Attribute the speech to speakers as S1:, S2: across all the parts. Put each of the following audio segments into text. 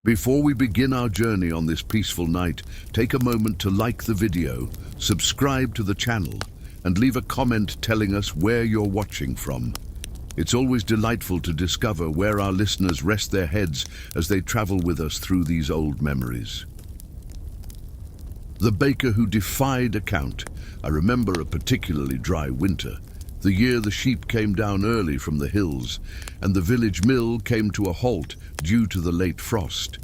S1: Before we begin our journey on this peaceful night, take a moment to like the video, subscribe to the channel, and leave a comment telling us where you're watching from. It's always delightful to discover where our listeners rest their heads as they travel with us through these old memories. The baker who defied account. I remember a particularly dry winter, the year the sheep came down early from the hills, and the village mill came to a halt due to the late frost.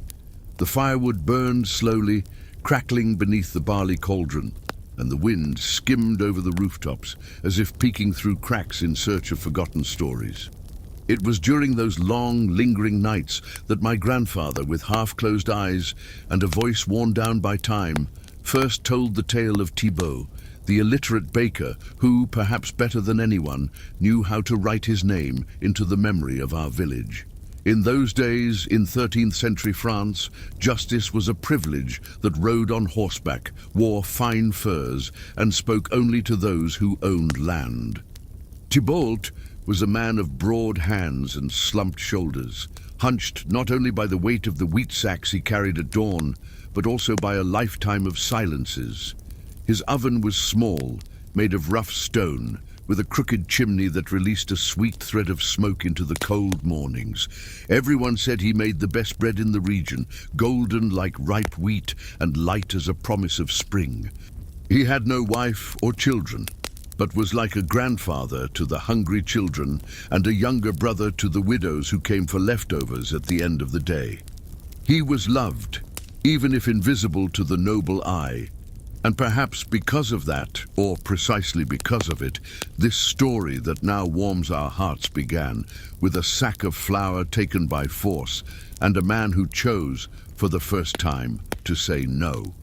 S1: The firewood burned slowly, crackling beneath the barley cauldron, and the wind skimmed over the rooftops as if peeking through cracks in search of forgotten stories. It was during those long, lingering nights that my grandfather, with half-closed eyes and a voice worn down by time, first told the tale of Thibault, the illiterate baker who, perhaps better than anyone, knew how to write his name into the memory of our village. In those days, in 13th century France, justice was a privilege that rode on horseback, wore fine furs, and spoke only to those who owned land. Thibault was a man of broad hands and slumped shoulders, hunched not only by the weight of the wheat sacks he carried at dawn, but also by a lifetime of silences. His oven was small, made of rough stone, with a crooked chimney that released a sweet thread of smoke into the cold mornings. Everyone said he made the best bread in the region, golden like ripe wheat and light as a promise of spring. He had no wife or children, but was like a grandfather to the hungry children and a younger brother to the widows who came for leftovers at the end of the day. He was loved, even if invisible to the noble eye. And perhaps because of that, or precisely because of it, this story that now warms our hearts began, with a sack of flour taken by force, and a man who chose, for the first time, to say no.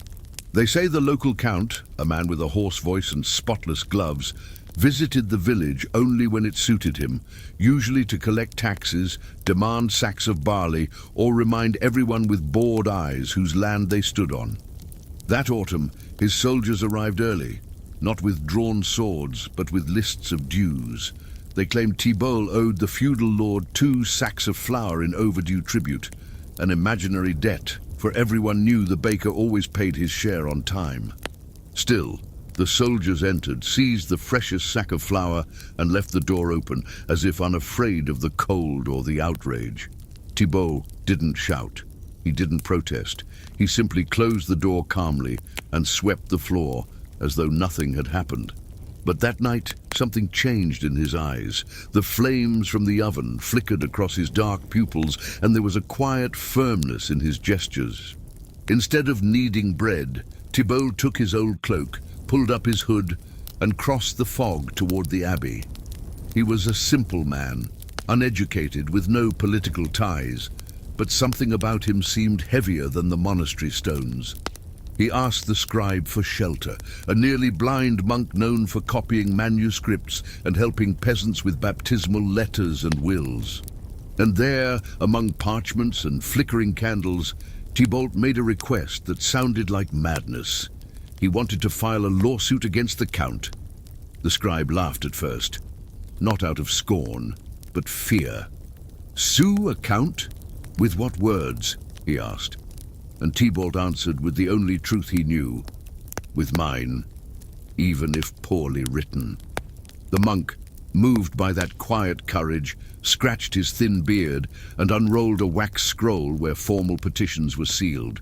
S1: They say the local count, a man with a hoarse voice and spotless gloves, visited the village only when it suited him, usually to collect taxes, demand sacks of barley, or remind everyone with bored eyes whose land they stood on. That autumn, his soldiers arrived early, not with drawn swords, but with lists of dues. They claimed Thibault owed the feudal lord 2 sacks of flour in overdue tribute, an imaginary debt, for everyone knew the baker always paid his share on time. Still, the soldiers entered, seized the freshest sack of flour, and left the door open, as if unafraid of the cold or the outrage. Thibault didn't shout. He didn't protest. He simply closed the door calmly and swept the floor as though nothing had happened. But that night, something changed in his eyes. The flames from the oven flickered across his dark pupils, and there was a quiet firmness in his gestures. Instead of kneading bread, Thibault took his old cloak, pulled up his hood, and crossed the fog toward the abbey. He was a simple man, uneducated, with no political ties, but something about him seemed heavier than the monastery stones. He asked the scribe for shelter, a nearly blind monk known for copying manuscripts and helping peasants with baptismal letters and wills. And there, among parchments and flickering candles, Thibault made a request that sounded like madness. He wanted to file a lawsuit against the count. The scribe laughed at first, not out of scorn, but fear. Sue a count? With what words? He asked. And Thibault answered with the only truth he knew. With mine, even if poorly written. The monk, moved by that quiet courage, scratched his thin beard and unrolled a wax scroll where formal petitions were sealed.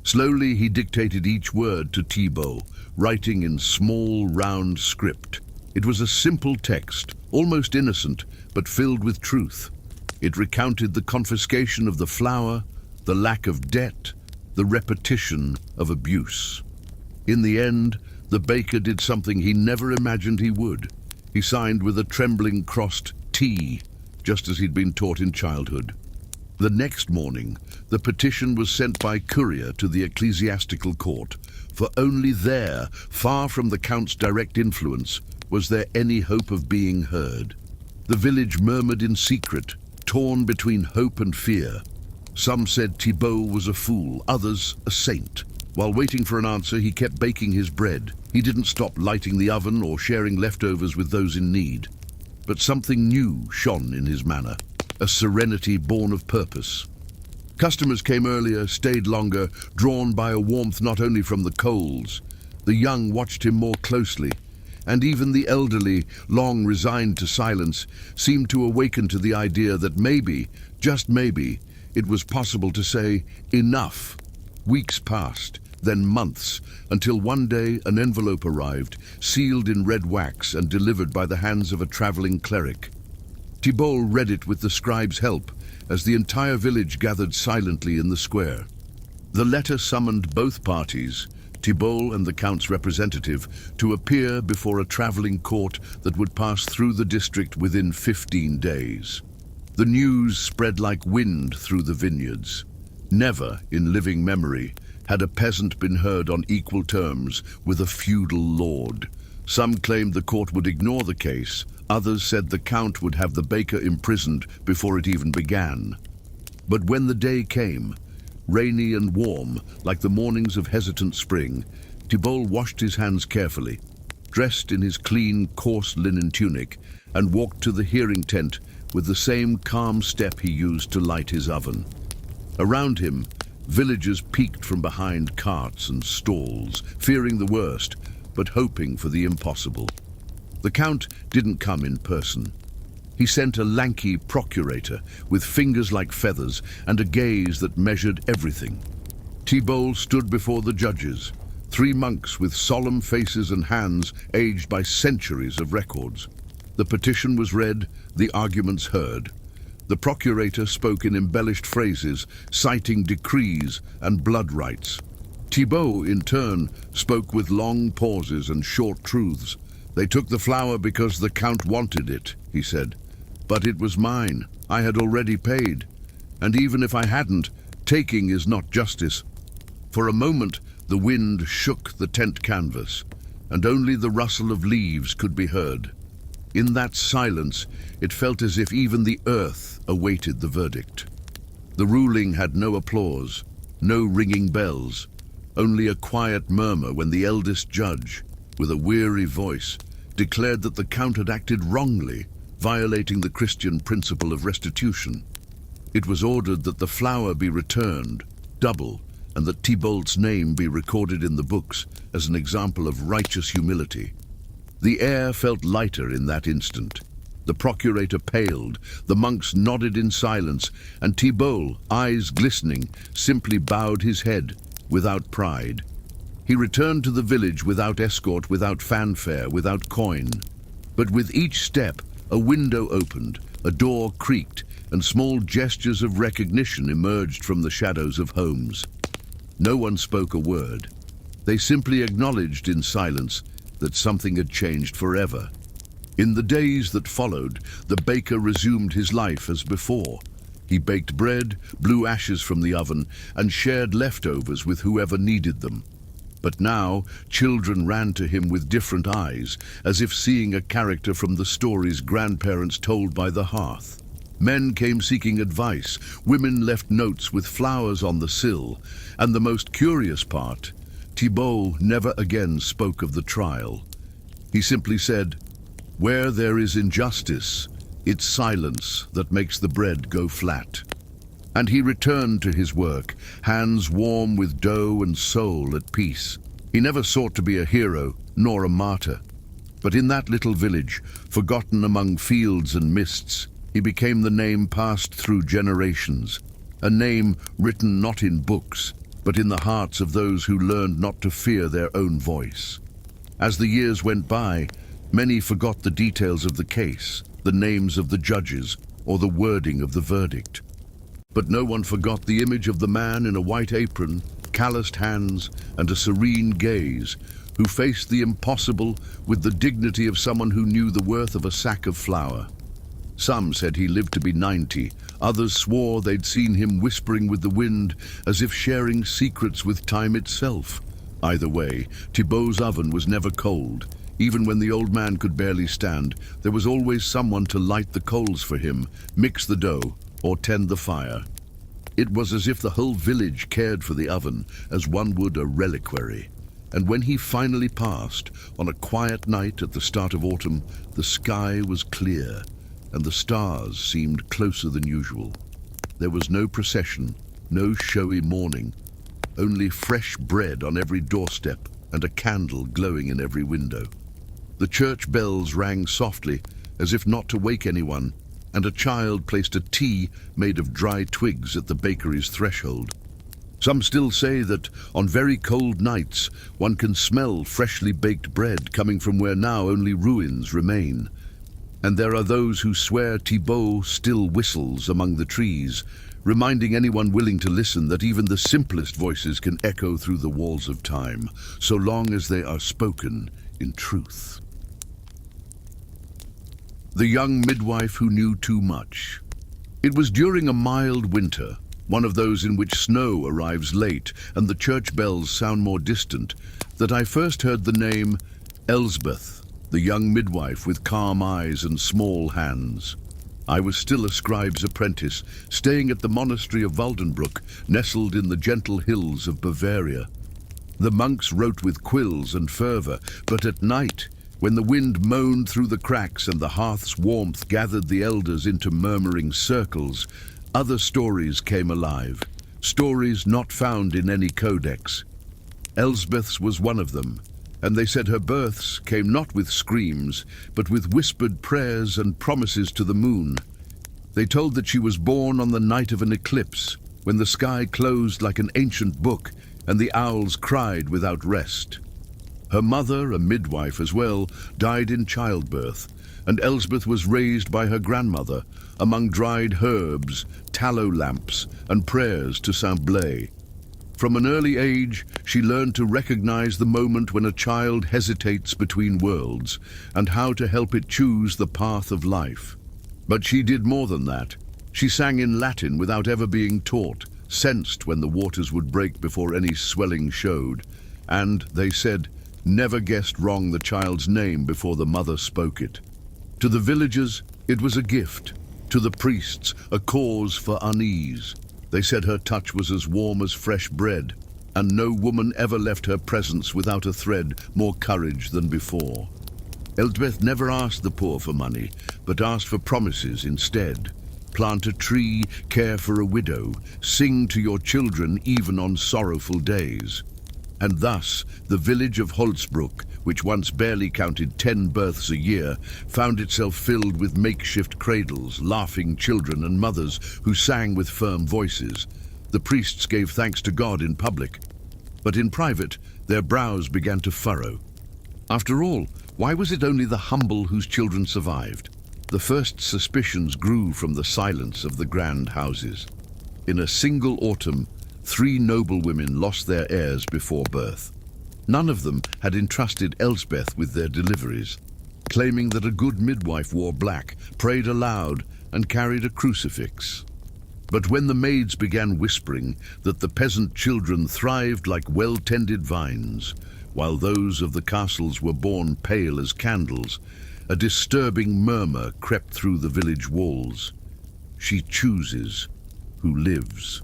S1: Slowly he dictated each word to Thibault, writing in small, round script. It was a simple text, almost innocent, but filled with truth. It recounted the confiscation of the flour, the lack of debt, the repetition of abuse. In the end, the baker did something he never imagined he would. He signed with a trembling crossed T, just as he'd been taught in childhood. The next morning, the petition was sent by courier to the ecclesiastical court, for only there, far from the count's direct influence, was there any hope of being heard. The village murmured in secret, torn between hope and fear. Some said Thibault was a fool, others a saint. While waiting for an answer, he kept baking his bread. He didn't stop lighting the oven or sharing leftovers with those in need. But something new shone in his manner, a serenity born of purpose. Customers came earlier, stayed longer, drawn by a warmth not only from the coals. The young watched him more closely, and even the elderly, long resigned to silence, seemed to awaken to the idea that maybe, just maybe, it was possible to say, enough. Weeks passed, then months, until one day an envelope arrived, sealed in red wax and delivered by the hands of a traveling cleric. Thibault read it with the scribe's help, as the entire village gathered silently in the square. The letter summoned both parties, Thibault and the Count's representative, to appear before a traveling court that would pass through the district within 15 days. The news spread like wind through the vineyards. Never, in living memory, had a peasant been heard on equal terms with a feudal lord. Some claimed the court would ignore the case, others said the Count would have the baker imprisoned before it even began. But when the day came, rainy and warm, like the mornings of hesitant spring, Thibault washed his hands carefully, dressed in his clean, coarse linen tunic, and walked to the hearing tent with the same calm step he used to light his oven. Around him, villagers peeked from behind carts and stalls, fearing the worst, but hoping for the impossible. The Count didn't come in person. He sent a lanky procurator with fingers like feathers and a gaze that measured everything. Thibault stood before the judges, 3 monks with solemn faces and hands aged by centuries of records. The petition was read, the arguments heard. The procurator spoke in embellished phrases, citing decrees and blood rights. Thibault, in turn, spoke with long pauses and short truths. "They took the flower because the Count wanted it," he said. "But it was mine. I had already paid. And even if I hadn't, taking is not justice." For a moment, the wind shook the tent canvas, and only the rustle of leaves could be heard. In that silence, it felt as if even the earth awaited the verdict. The ruling had no applause, no ringing bells, only a quiet murmur when the eldest judge, with a weary voice, declared that the Count had acted wrongly, violating the Christian principle of restitution. It was ordered that the flower be returned, double, and that Thibault's name be recorded in the books as an example of righteous humility. The air felt lighter in that instant. The procurator paled, the monks nodded in silence, and Thibault, eyes glistening, simply bowed his head, without pride. He returned to the village without escort, without fanfare, without coin. But with each step, a window opened, a door creaked, and small gestures of recognition emerged from the shadows of homes. No one spoke a word. They simply acknowledged in silence that something had changed forever. In the days that followed, the baker resumed his life as before. He baked bread, blew ashes from the oven, and shared leftovers with whoever needed them. But now, children ran to him with different eyes, as if seeing a character from the stories grandparents told by the hearth. Men came seeking advice, women left notes with flowers on the sill, and the most curious part, Thibault never again spoke of the trial. He simply said, "Where there is injustice, it's silence that makes the bread go flat." And he returned to his work, hands warm with dough and soul at peace. He never sought to be a hero, nor a martyr. But in that little village, forgotten among fields and mists, he became the name passed through generations, a name written not in books, but in the hearts of those who learned not to fear their own voice. As the years went by, many forgot the details of the case, the names of the judges, or the wording of the verdict. But no one forgot the image of the man in a white apron, calloused hands, and a serene gaze, who faced the impossible with the dignity of someone who knew the worth of a sack of flour. Some said he lived to be 90, others swore they'd seen him whispering with the wind, as if sharing secrets with time itself. Either way, Thibault's oven was never cold. Even when the old man could barely stand, there was always someone to light the coals for him, mix the dough, or tend the fire. It was as if the whole village cared for the oven, as one would a reliquary. And when he finally passed, on a quiet night at the start of autumn, the sky was clear, and the stars seemed closer than usual. There was no procession, No showy mourning, only fresh bread on every doorstep and a candle glowing in every window. The church bells rang softly, as if not to wake anyone, and a child placed a tea made of dry twigs at the bakery's threshold. Some still say that on very cold nights one can smell freshly baked bread coming from where now only ruins remain. And there are those who swear Thibaut still whistles among the trees, reminding anyone willing to listen that even the simplest voices can echo through the walls of time, so long as they are spoken in truth. The young midwife who knew too much. It was during a mild winter, one of those in which snow arrives late and the church bells sound more distant, that I first heard the name Elsbeth, the young midwife with calm eyes and small hands. I was still a scribe's apprentice, staying at the monastery of Waldenbruck, nestled in the gentle hills of Bavaria. The monks wrote with quills and fervor, but at night, when the wind moaned through the cracks and the hearth's warmth gathered the elders into murmuring circles, other stories came alive, stories not found in any codex. Elsbeth's was one of them, and they said her births came not with screams, but with whispered prayers and promises to the moon. They told that she was born on the night of an eclipse, when the sky closed like an ancient book and the owls cried without rest. Her mother, a midwife as well, died in childbirth, and Elsbeth was raised by her grandmother among dried herbs, tallow lamps, and prayers to Saint Blaise. From an early age, she learned to recognize the moment when a child hesitates between worlds and how to help it choose the path of life. But she did more than that. She sang in Latin without ever being taught, sensed when the waters would break before any swelling showed, and, they said, never guessed wrong the child's name before the mother spoke it. To the villagers, it was a gift. To the priests, a cause for unease. They said her touch was as warm as fresh bread, and no woman ever left her presence without a thread more courage than before. Elsbeth never asked the poor for money, but asked for promises instead. Plant a tree, care for a widow, sing to your children even on sorrowful days. And thus, the village of Holzbruck, which once barely counted 10 births a year, found itself filled with makeshift cradles, laughing children and mothers who sang with firm voices. The priests gave thanks to God in public, but in private, their brows began to furrow. After all, why was it only the humble whose children survived? The first suspicions grew from the silence of the grand houses. In a single autumn, 3 noblewomen lost their heirs before birth. None of them had entrusted Elsbeth with their deliveries, claiming that a good midwife wore black, prayed aloud, and carried a crucifix. But when the maids began whispering that the peasant children thrived like well-tended vines, while those of the castles were born pale as candles, a disturbing murmur crept through the village walls. She chooses who lives.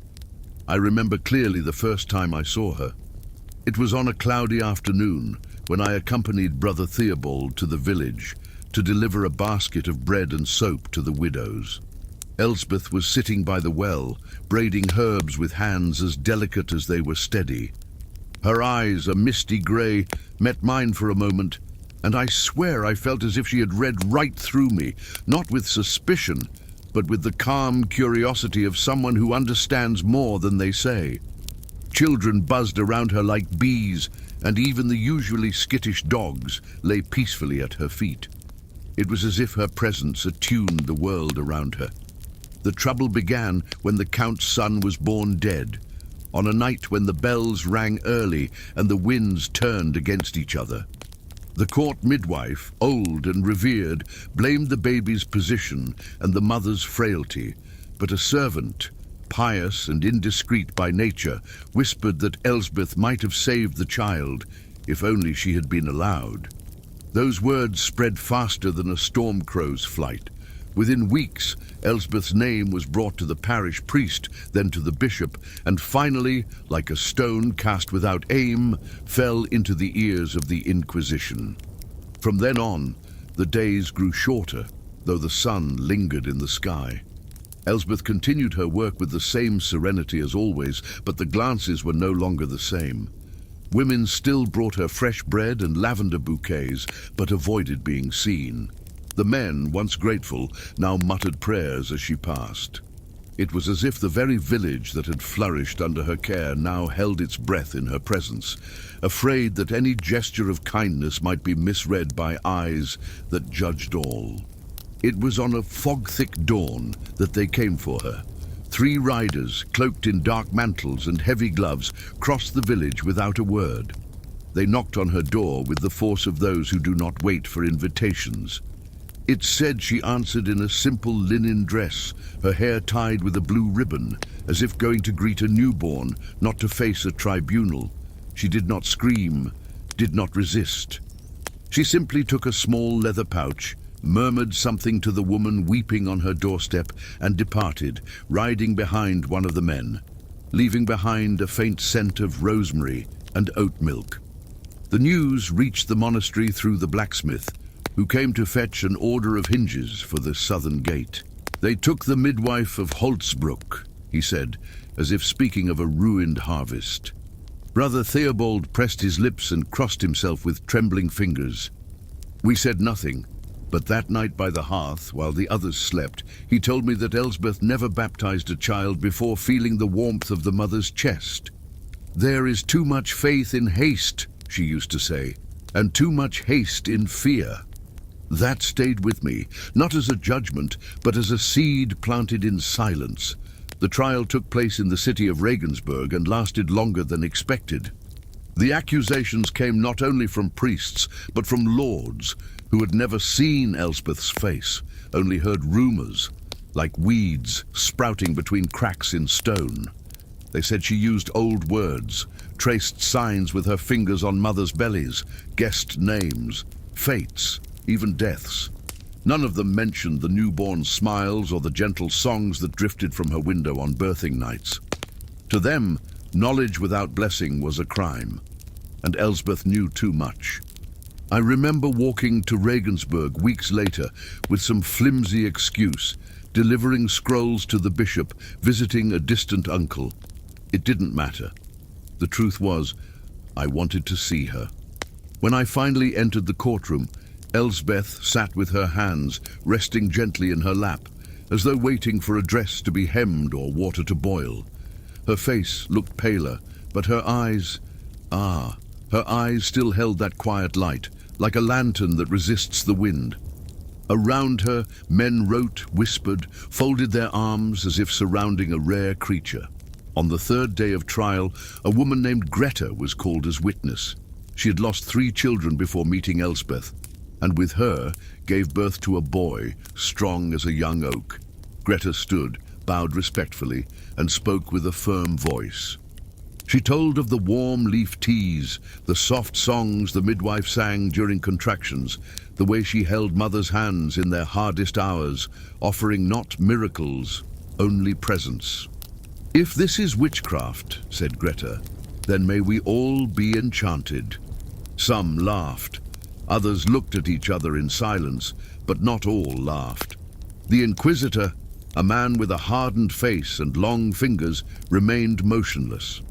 S1: I remember clearly the first time I saw her. It was on a cloudy afternoon when I accompanied Brother Theobald to the village to deliver a basket of bread and soap to the widows. Elsbeth was sitting by the well, braiding herbs with hands as delicate as they were steady. Her eyes, a misty grey, met mine for a moment, and I swear I felt as if she had read right through me, not with suspicion, but with the calm curiosity of someone who understands more than they say. Children buzzed around her like bees, and even the usually skittish dogs lay peacefully at her feet. It was as if her presence attuned the world around her. The trouble began when the Count's son was born dead, on a night when the bells rang early and the winds turned against each other. The court midwife, old and revered, blamed the baby's position and the mother's frailty, but a servant, pious and indiscreet by nature, whispered that Elsbeth might have saved the child if only she had been allowed. Those words spread faster than a storm crow's flight. Within weeks, Elsbeth's name was brought to the parish priest, then to the bishop, and finally, like a stone cast without aim, fell into the ears of the Inquisition. From then on, the days grew shorter, though the sun lingered in the sky. Elsbeth continued her work with the same serenity as always, but the glances were no longer the same. Women still brought her fresh bread and lavender bouquets, but avoided being seen. The men, once grateful, now muttered prayers as she passed. It was as if the very village that had flourished under her care now held its breath in her presence, afraid that any gesture of kindness might be misread by eyes that judged all. It was on a fog-thick dawn that they came for her. 3 riders, cloaked in dark mantles and heavy gloves, crossed the village without a word. They knocked on her door with the force of those who do not wait for invitations. It's said she answered in a simple linen dress, her hair tied with a blue ribbon, as if going to greet a newborn, not to face a tribunal. She did not scream, did not resist. She simply took a small leather pouch, murmured something to the woman weeping on her doorstep, and departed, riding behind one of the men, leaving behind a faint scent of rosemary and oat milk. The news reached the monastery through the blacksmith, who came to fetch an order of hinges for the southern gate. They took the midwife of Holtzbruck, he said, as if speaking of a ruined harvest. Brother Theobald pressed his lips and crossed himself with trembling fingers. We said nothing, but that night by the hearth, while the others slept, he told me that Elsbeth never baptized a child before feeling the warmth of the mother's chest. There is too much faith in haste, she used to say, and too much haste in fear. That stayed with me, not as a judgment, but as a seed planted in silence. The trial took place in the city of Regensburg and lasted longer than expected. The accusations came not only from priests, but from lords, who had never seen Elsbeth's face, only heard rumors, like weeds sprouting between cracks in stone. They said she used old words, traced signs with her fingers on mothers' bellies, guessed names, fates, even deaths. None of them mentioned the newborn smiles or the gentle songs that drifted from her window on birthing nights. To them, knowledge without blessing was a crime, and Elsbeth knew too much. I remember walking to Regensburg weeks later with some flimsy excuse, delivering scrolls to the bishop, visiting a distant uncle. It didn't matter. The truth was, I wanted to see her. When I finally entered the courtroom, Elsbeth sat with her hands resting gently in her lap, as though waiting for a dress to be hemmed or water to boil. Her face looked paler, but her eyes still held that quiet light, like a lantern that resists the wind. Around her, men wrote, whispered, folded their arms as if surrounding a rare creature. On the 3rd day of trial, a woman named Greta was called as witness. She had lost 3 children before meeting Elsbeth, and with her gave birth to a boy, strong as a young oak. Greta stood, bowed respectfully, and spoke with a firm voice. She told of the warm leaf teas, the soft songs the midwife sang during contractions, the way she held mothers' hands in their hardest hours, offering not miracles, only presence. "If this is witchcraft," said Greta, "then may we all be enchanted." Some laughed. Others looked at each other in silence, but not all laughed. The inquisitor, a man with a hardened face and long fingers, remained motionless.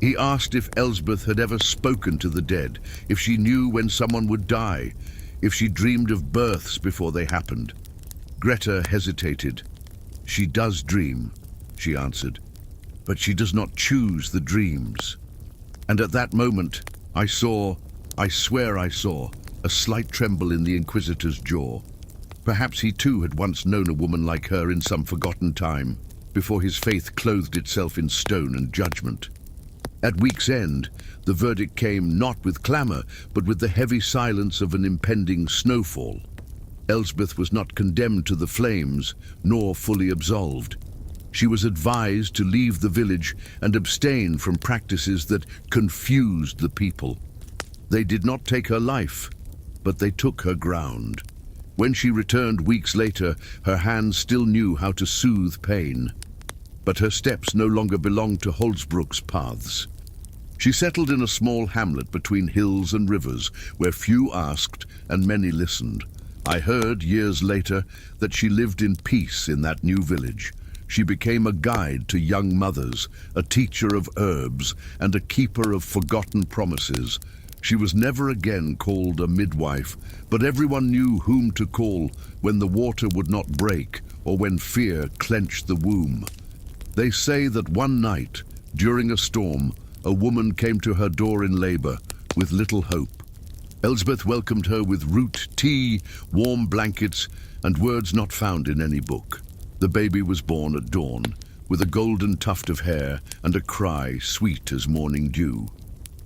S1: He asked if Elsbeth had ever spoken to the dead, if she knew when someone would die, if she dreamed of births before they happened. Greta hesitated. "She does dream," she answered, "but she does not choose the dreams." And at that moment, I swear I saw, a slight tremble in the inquisitor's jaw. Perhaps he too had once known a woman like her in some forgotten time, before his faith clothed itself in stone and judgment. At week's end, the verdict came not with clamour, but with the heavy silence of an impending snowfall. Elsbeth was not condemned to the flames, nor fully absolved. She was advised to leave the village and abstain from practices that confused the people. They did not take her life, but they took her ground. When she returned weeks later, her hands still knew how to soothe pain. But her steps no longer belonged to Holzbruck's paths. She settled in a small hamlet between hills and rivers, where few asked and many listened. I heard, years later, that she lived in peace in that new village, she became a guide to young mothers, a teacher of herbs, and a keeper of forgotten promises. She was never again called a midwife, but everyone knew whom to call when the water would not break or when fear clenched the womb. They say that one night, during a storm, a woman came to her door in labor with little hope. Elsbeth welcomed her with root tea, warm blankets, and words not found in any book. The baby was born at dawn, with a golden tuft of hair and a cry sweet as morning dew.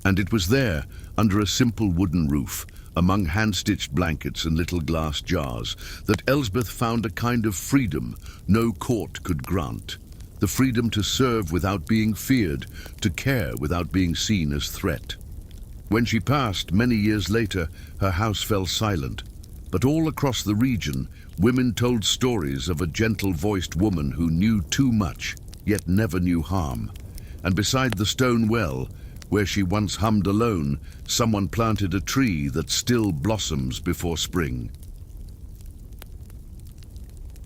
S1: And it was there, under a simple wooden roof, among hand-stitched blankets and little glass jars, that Elsbeth found a kind of freedom no court could grant. The freedom to serve without being feared, to care without being seen as threat. When she passed, many years later, her house fell silent. But all across the region, women told stories of a gentle-voiced woman who knew too much, yet never knew harm. And beside the stone well, where she once hummed alone, someone planted a tree that still blossoms before spring.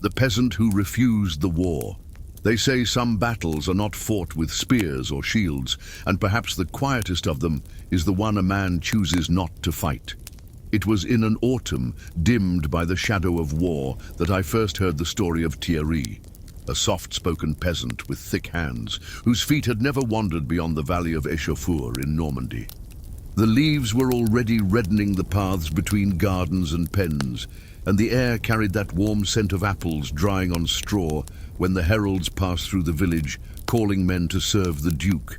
S1: The peasant who refused the war. They say some battles are not fought with spears or shields, and perhaps the quietest of them is the one a man chooses not to fight. It was in an autumn, dimmed by the shadow of war, that I first heard the story of Thierry, a soft-spoken peasant with thick hands, whose feet had never wandered beyond the valley of Échauffour in Normandy. The leaves were already reddening the paths between gardens and pens, and the air carried that warm scent of apples drying on straw when the heralds passed through the village, calling men to serve the Duke.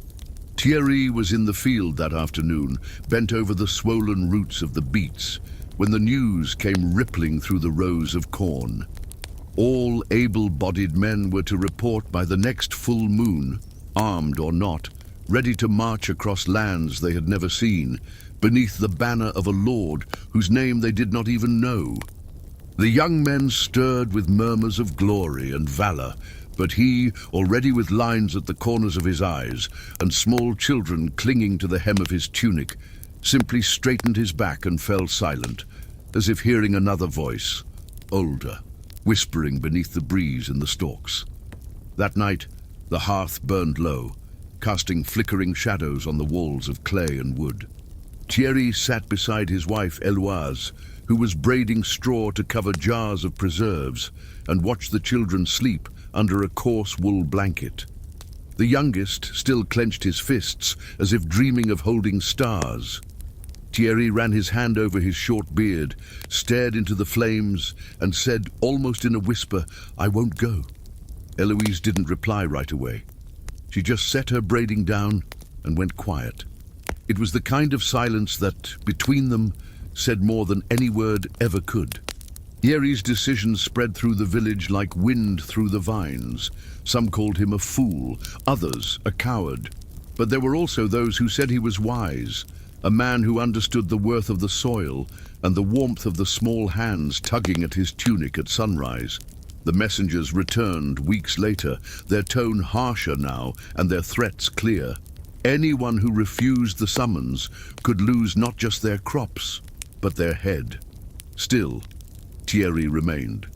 S1: Thierry was in the field that afternoon, bent over the swollen roots of the beets, when the news came rippling through the rows of corn. All able-bodied men were to report by the next full moon, armed or not, ready to march across lands they had never seen, beneath the banner of a lord whose name they did not even know. The young men stirred with murmurs of glory and valor, but he, already with lines at the corners of his eyes, and small children clinging to the hem of his tunic, simply straightened his back and fell silent, as if hearing another voice, older, whispering beneath the breeze in the stalks. That night, the hearth burned low, casting flickering shadows on the walls of clay and wood. Thierry sat beside his wife, Eloise, who was braiding straw to cover jars of preserves, and watched the children sleep under a coarse wool blanket. The youngest still clenched his fists, as if dreaming of holding stars. Thierry ran his hand over his short beard, stared into the flames, and said, almost in a whisper, "I won't go." Eloise didn't reply right away. She just set her braiding down and went quiet. It was the kind of silence that, between them, said more than any word ever could. Thierry's decision spread through the village like wind through the vines. Some called him a fool, others a coward. But there were also those who said he was wise, a man who understood the worth of the soil and the warmth of the small hands tugging at his tunic at sunrise. The messengers returned weeks later, their tone harsher now and their threats clear. Anyone who refused the summons could lose not just their crops, but their head. Still, Thierry remained.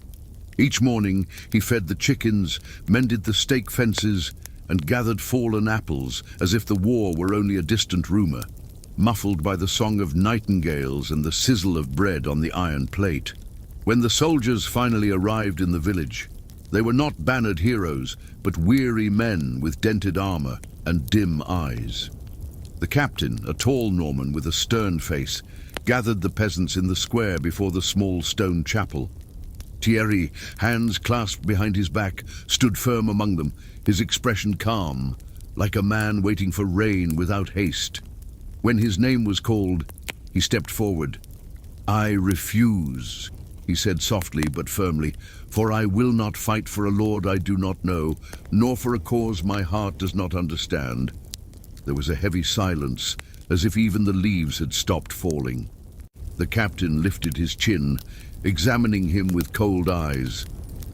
S1: Each morning he fed the chickens, mended the stake fences, and gathered fallen apples as if the war were only a distant rumor, muffled by the song of nightingales and the sizzle of bread on the iron plate. When the soldiers finally arrived in the village, they were not bannered heroes, but weary men with dented armor and dim eyes. The captain, a tall Norman with a stern face, gathered the peasants in the square before the small stone chapel. Thierry, hands clasped behind his back, stood firm among them, his expression calm, like a man waiting for rain without haste. When his name was called, he stepped forward. "I refuse," he said softly but firmly, "for I will not fight for a lord I do not know, nor for a cause my heart does not understand." There was a heavy silence, as if even the leaves had stopped falling. The captain lifted his chin, examining him with cold eyes.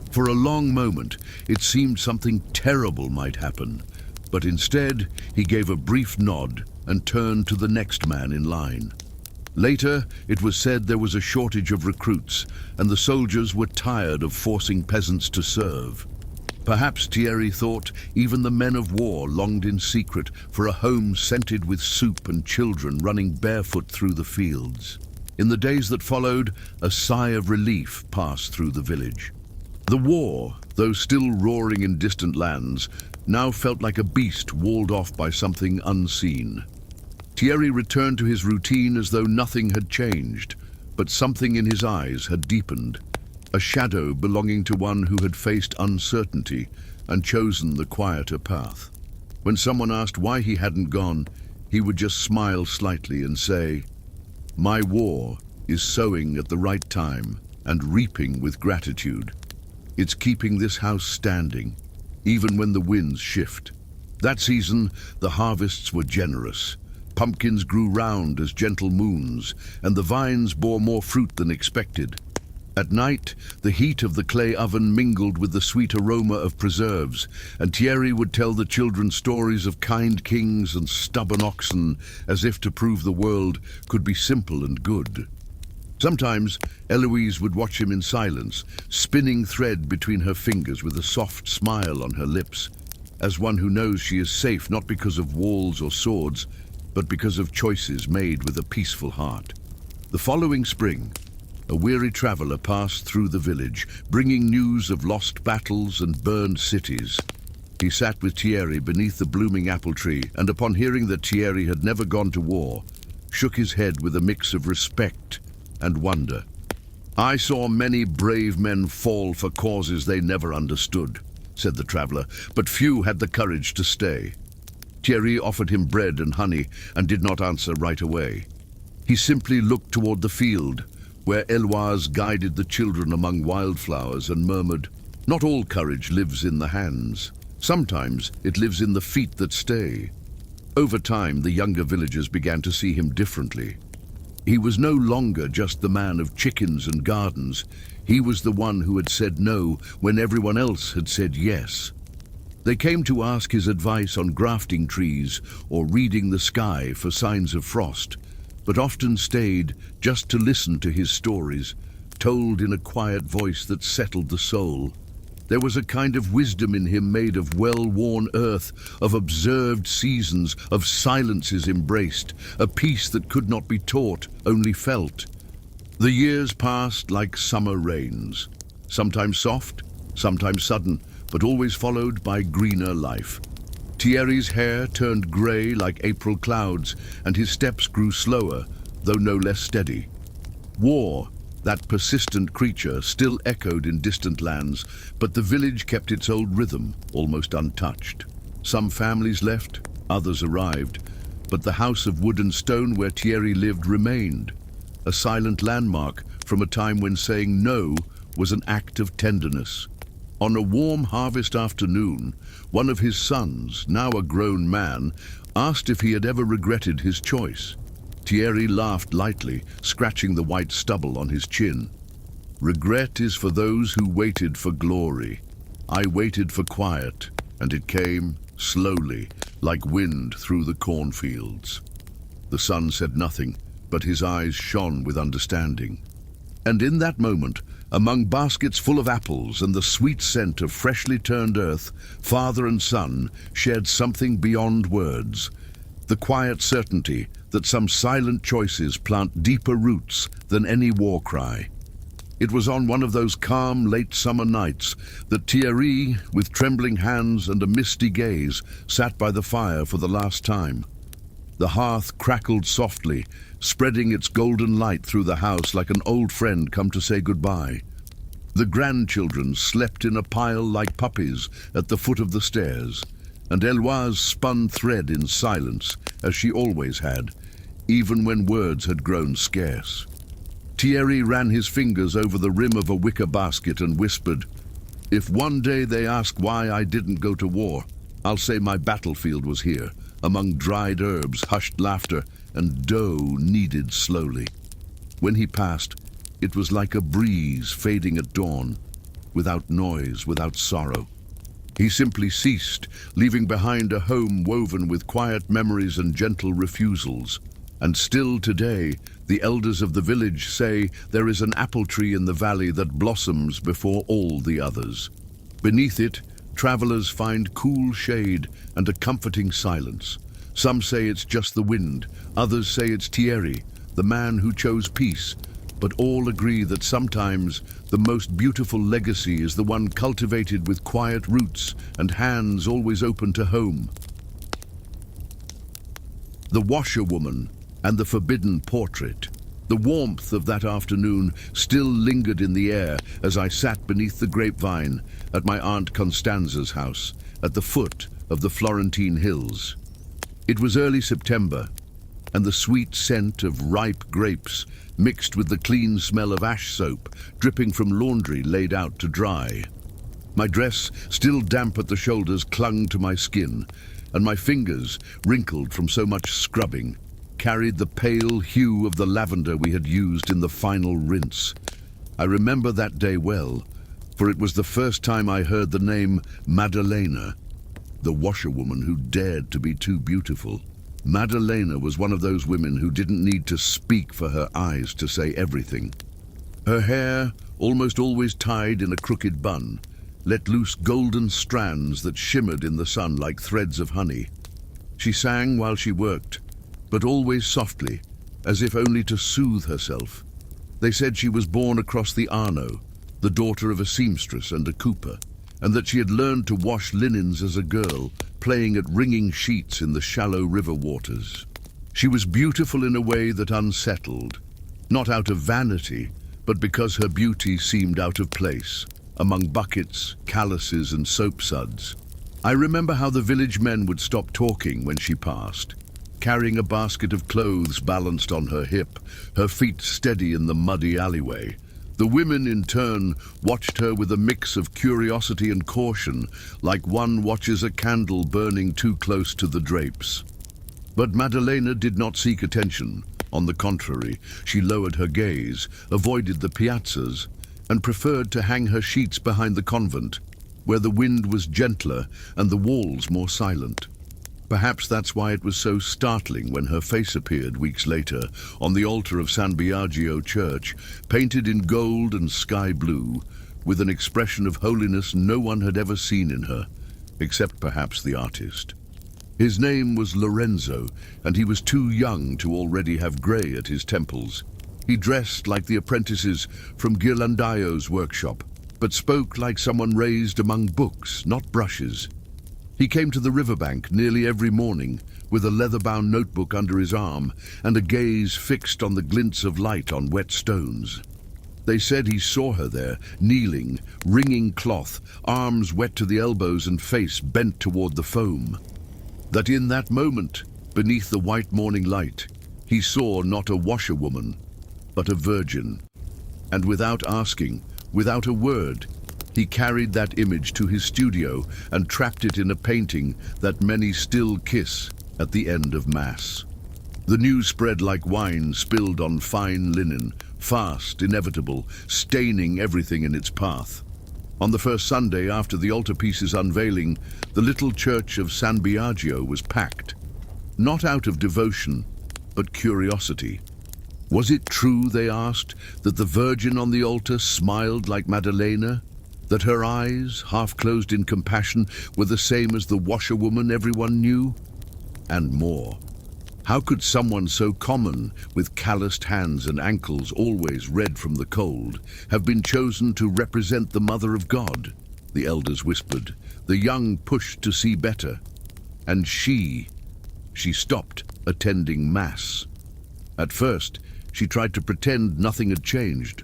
S1: For a long moment, it seemed something terrible might happen, but instead he gave a brief nod and turned to the next man in line. Later, it was said there was a shortage of recruits, and the soldiers were tired of forcing peasants to serve. Perhaps, Thierry thought, even the men of war longed in secret for a home scented with soup and children running barefoot through the fields. In the days that followed, a sigh of relief passed through the village. The war, though still roaring in distant lands, now felt like a beast walled off by something unseen. Thierry returned to his routine as though nothing had changed, but something in his eyes had deepened. A shadow belonging to one who had faced uncertainty and chosen the quieter path. When someone asked why he hadn't gone, he would just smile slightly and say, "My war is sowing at the right time and reaping with gratitude. It's keeping this house standing, even when the winds shift." That season, the harvests were generous. Pumpkins grew round as gentle moons, and the vines bore more fruit than expected. At night, the heat of the clay oven mingled with the sweet aroma of preserves, and Thierry would tell the children stories of kind kings and stubborn oxen, as if to prove the world could be simple and good. Sometimes, Eloise would watch him in silence, spinning thread between her fingers with a soft smile on her lips, as one who knows she is safe not because of walls or swords, but because of choices made with a peaceful heart. The following spring, a weary traveler passed through the village, bringing news of lost battles and burned cities. He sat with Thierry beneath the blooming apple tree, and upon hearing that Thierry had never gone to war, shook his head with a mix of respect and wonder. "I saw many brave men fall for causes they never understood," said the traveler, "but few had the courage to stay." Thierry offered him bread and honey and did not answer right away. He simply looked toward the field, where Eloise guided the children among wildflowers and murmured, "Not all courage lives in the hands. Sometimes it lives in the feet that stay." Over time, the younger villagers began to see him differently. He was no longer just the man of chickens and gardens. He was the one who had said no when everyone else had said yes. They came to ask his advice on grafting trees or reading the sky for signs of frost, but often stayed just to listen to his stories, told in a quiet voice that settled the soul. There was a kind of wisdom in him made of well-worn earth, of observed seasons, of silences embraced, a peace that could not be taught, only felt. The years passed like summer rains, sometimes soft, sometimes sudden, but always followed by greener life. Thierry's hair turned grey like April clouds, and his steps grew slower, though no less steady. War, that persistent creature, still echoed in distant lands, but the village kept its old rhythm, almost untouched. Some families left, others arrived, but the house of wood and stone where Thierry lived remained, a silent landmark from a time when saying no was an act of tenderness. On a warm harvest afternoon, one of his sons, now a grown man, asked if he had ever regretted his choice. Thierry laughed lightly, scratching the white stubble on his chin. "Regret is for those who waited for glory. I waited for quiet, and it came slowly, like wind through the cornfields." The son said nothing, but his eyes shone with understanding. And in that moment, among baskets full of apples and the sweet scent of freshly turned earth, father and son shared something beyond words, the quiet certainty that some silent choices plant deeper roots than any war cry. It was on one of those calm, late summer nights that Thierry, with trembling hands and a misty gaze, sat by the fire for the last time. The hearth crackled softly, spreading its golden light through the house like an old friend come to say goodbye. The grandchildren slept in a pile like puppies at the foot of the stairs, and Eloise spun thread in silence, as she always had, even when words had grown scarce. Thierry ran his fingers over the rim of a wicker basket and whispered, "If one day they ask why I didn't go to war, I'll say my battlefield was here, among dried herbs, hushed laughter, and dough kneaded slowly." When he passed, it was like a breeze fading at dawn, without noise, without sorrow. He simply ceased, leaving behind a home woven with quiet memories and gentle refusals. And still today, the elders of the village say there is an apple tree in the valley that blossoms before all the others. Beneath it, Travelers find cool shade and a comforting silence. Some say it's just the wind, others say it's Thierry, the man who chose peace, but all agree that sometimes the most beautiful legacy is the one cultivated with quiet roots and hands always open to home. The washerwoman and the forbidden portrait. The warmth of that afternoon still lingered in the air as I sat beneath the grapevine at my Aunt Constanza's house at the foot of the Florentine hills. It was early September, and the sweet scent of ripe grapes mixed with the clean smell of ash soap dripping from laundry laid out to dry. My dress, still damp at the shoulders, clung to my skin, and my fingers, wrinkled from so much scrubbing, carried the pale hue of the lavender we had used in the final rinse. I remember that day well, for it was the first time I heard the name Madalena, the washerwoman who dared to be too beautiful. Madalena was one of those women who didn't need to speak for her eyes to say everything. Her hair, almost always tied in a crooked bun, let loose golden strands that shimmered in the sun like threads of honey. She sang while she worked, but always softly, as if only to soothe herself. They said she was born across the Arno, the daughter of a seamstress and a cooper, and that she had learned to wash linens as a girl, playing at wringing sheets in the shallow river waters. She was beautiful in a way that unsettled, not out of vanity, but because her beauty seemed out of place, among buckets, calluses and soap suds. I remember how the village men would stop talking when she passed, carrying a basket of clothes balanced on her hip, her feet steady in the muddy alleyway. The women, in turn, watched her with a mix of curiosity and caution, like one watches a candle burning too close to the drapes. But Madalena did not seek attention. On the contrary, she lowered her gaze, avoided the piazzas, and preferred to hang her sheets behind the convent, where the wind was gentler and the walls more silent. Perhaps that's why it was so startling when her face appeared weeks later on the altar of San Biagio Church, painted in gold and sky blue, with an expression of holiness no one had ever seen in her, except perhaps the artist. His name was Lorenzo, and he was too young to already have grey at his temples. He dressed like the apprentices from Ghirlandaio's workshop, but spoke like someone raised among books, not brushes. He came to the riverbank nearly every morning with a leather-bound notebook under his arm and a gaze fixed on the glints of light on wet stones. They said he saw her there, kneeling, wringing cloth, arms wet to the elbows and face bent toward the foam. That in that moment, beneath the white morning light, he saw not a washerwoman, but a virgin. And without asking, without a word, he carried that image to his studio and trapped it in a painting that many still kiss at the end of Mass. The news spread like wine spilled on fine linen, fast, inevitable, staining everything in its path. On the first Sunday after the altarpiece's unveiling, the little church of San Biagio was packed, not out of devotion, but curiosity. Was it true, they asked, that the Virgin on the altar smiled like Madalena? That her eyes, half closed in compassion, were the same as the washerwoman everyone knew? And more. How could someone so common, with calloused hands and ankles always red from the cold, have been chosen to represent the Mother of God? The elders whispered. The young pushed to see better. And she stopped attending Mass. At first, she tried to pretend nothing had changed.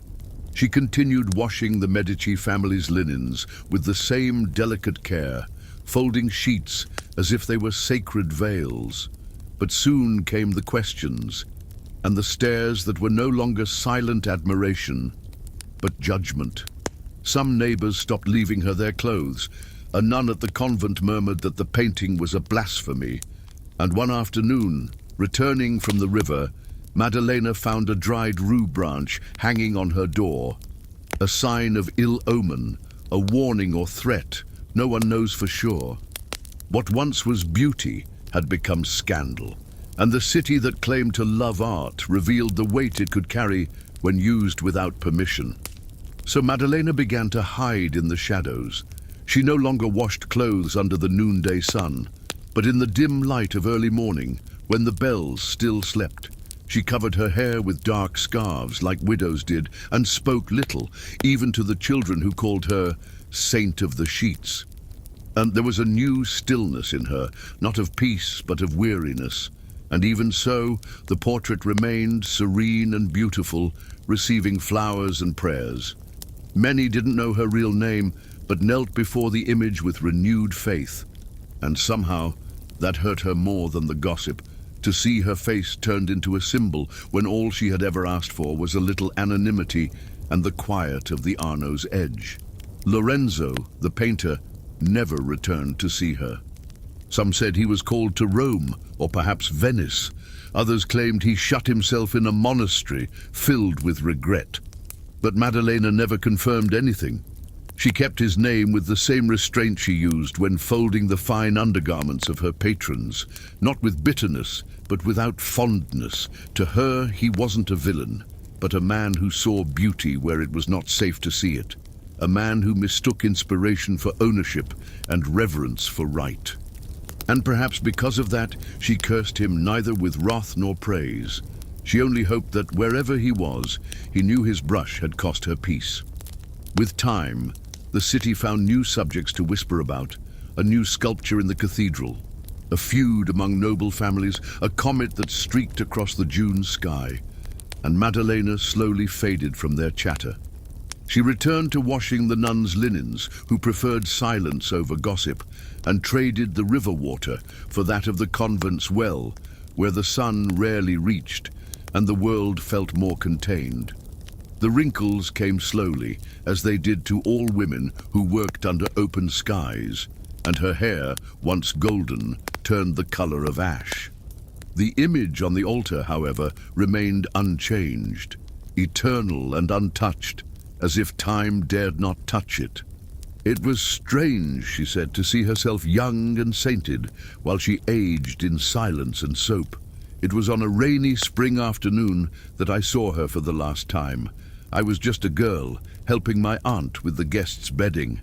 S1: She continued washing the Medici family's linens with the same delicate care, folding sheets as if they were sacred veils. But soon came the questions, and the stares that were no longer silent admiration, but judgment. Some neighbors stopped leaving her their clothes. A nun at the convent murmured that the painting was a blasphemy. And one afternoon, returning from the river, Madalena found a dried rue branch hanging on her door, a sign of ill omen, a warning or threat, no one knows for sure. What once was beauty had become scandal, and the city that claimed to love art revealed the weight it could carry when used without permission. So Madalena began to hide in the shadows. She no longer washed clothes under the noonday sun, but in the dim light of early morning, when the bells still slept, she covered her hair with dark scarves like widows did, and spoke little, even to the children who called her Saint of the Sheets. And there was a new stillness in her, not of peace but of weariness. And even so, the portrait remained serene and beautiful, receiving flowers and prayers. Many didn't know her real name, but knelt before the image with renewed faith. And somehow, that hurt her more than the gossip, to see her face turned into a symbol when all she had ever asked for was a little anonymity and the quiet of the Arno's edge. Lorenzo, the painter, never returned to see her. Some said he was called to Rome, or perhaps Venice. Others claimed he shut himself in a monastery, filled with regret. But Maddalena never confirmed anything. She kept his name with the same restraint she used when folding the fine undergarments of her patrons, not with bitterness, but without fondness. To her, he wasn't a villain, but a man who saw beauty where it was not safe to see it. A man who mistook inspiration for ownership and reverence for right. And perhaps because of that, she cursed him neither with wrath nor praise. She only hoped that wherever he was, he knew his brush had cost her peace. With time, the city found new subjects to whisper about, a new sculpture in the cathedral, a feud among noble families, a comet that streaked across the June sky, and Maddalena slowly faded from their chatter. She returned to washing the nuns' linens, who preferred silence over gossip, and traded the river water for that of the convent's well, where the sun rarely reached, and the world felt more contained. The wrinkles came slowly, as they did to all women who worked under open skies, and her hair, once golden, turned the color of ash. The image on the altar, however, remained unchanged, eternal and untouched, as if time dared not touch it. It was strange, she said, to see herself young and sainted, while she aged in silence and soap. It was on a rainy spring afternoon that I saw her for the last time. I was just a girl, helping my aunt with the guests' bedding,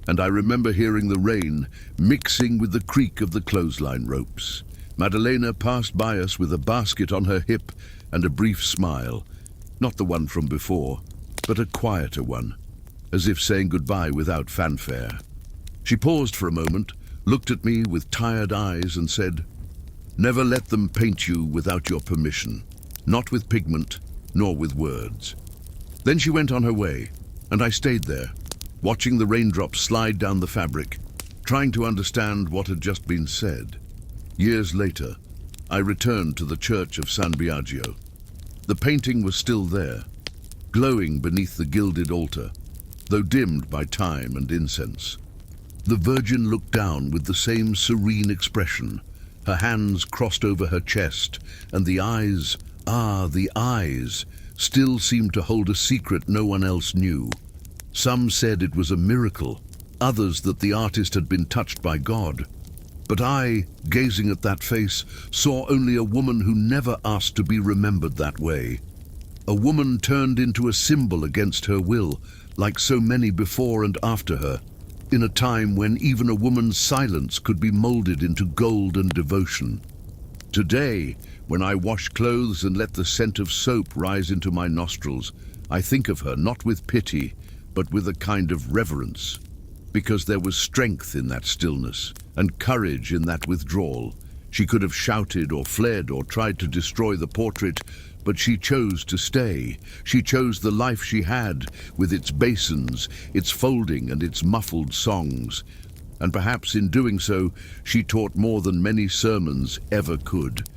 S1: and I remember hearing the rain mixing with the creak of the clothesline ropes. Maddalena passed by us with a basket on her hip and a brief smile, not the one from before, but a quieter one, as if saying goodbye without fanfare. She paused for a moment, looked at me with tired eyes and said, "Never let them paint you without your permission, not with pigment, nor with words." Then she went on her way, and I stayed there, watching the raindrops slide down the fabric, trying to understand what had just been said. Years later, I returned to the church of San Biagio. The painting was still there, glowing beneath the gilded altar, though dimmed by time and incense. The Virgin looked down with the same serene expression, her hands crossed over her chest, and the eyes, the eyes, still seemed to hold a secret no one else knew. Some said it was a miracle, others that the artist had been touched by God. But I, gazing at that face, saw only a woman who never asked to be remembered that way. A woman turned into a symbol against her will, like so many before and after her, in a time when even a woman's silence could be molded into gold and devotion. Today, when I wash clothes and let the scent of soap rise into my nostrils, I think of her not with pity, but with a kind of reverence, because there was strength in that stillness and courage in that withdrawal. She could have shouted or fled or tried to destroy the portrait, but she chose to stay. She chose the life she had, with its basins, its folding and its muffled songs. And perhaps in doing so, she taught more than many sermons ever could.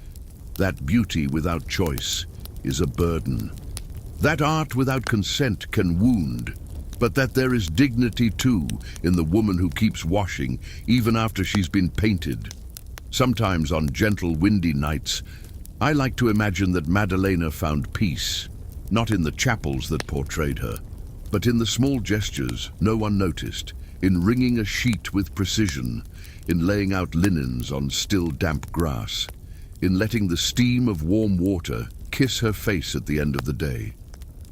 S1: That beauty without choice is a burden. That art without consent can wound, but that there is dignity too in the woman who keeps washing even after she's been painted. Sometimes on gentle, windy nights, I like to imagine that Maddalena found peace, not in the chapels that portrayed her, but in the small gestures no one noticed, in wringing a sheet with precision, in laying out linens on still damp grass, in letting the steam of warm water kiss her face at the end of the day.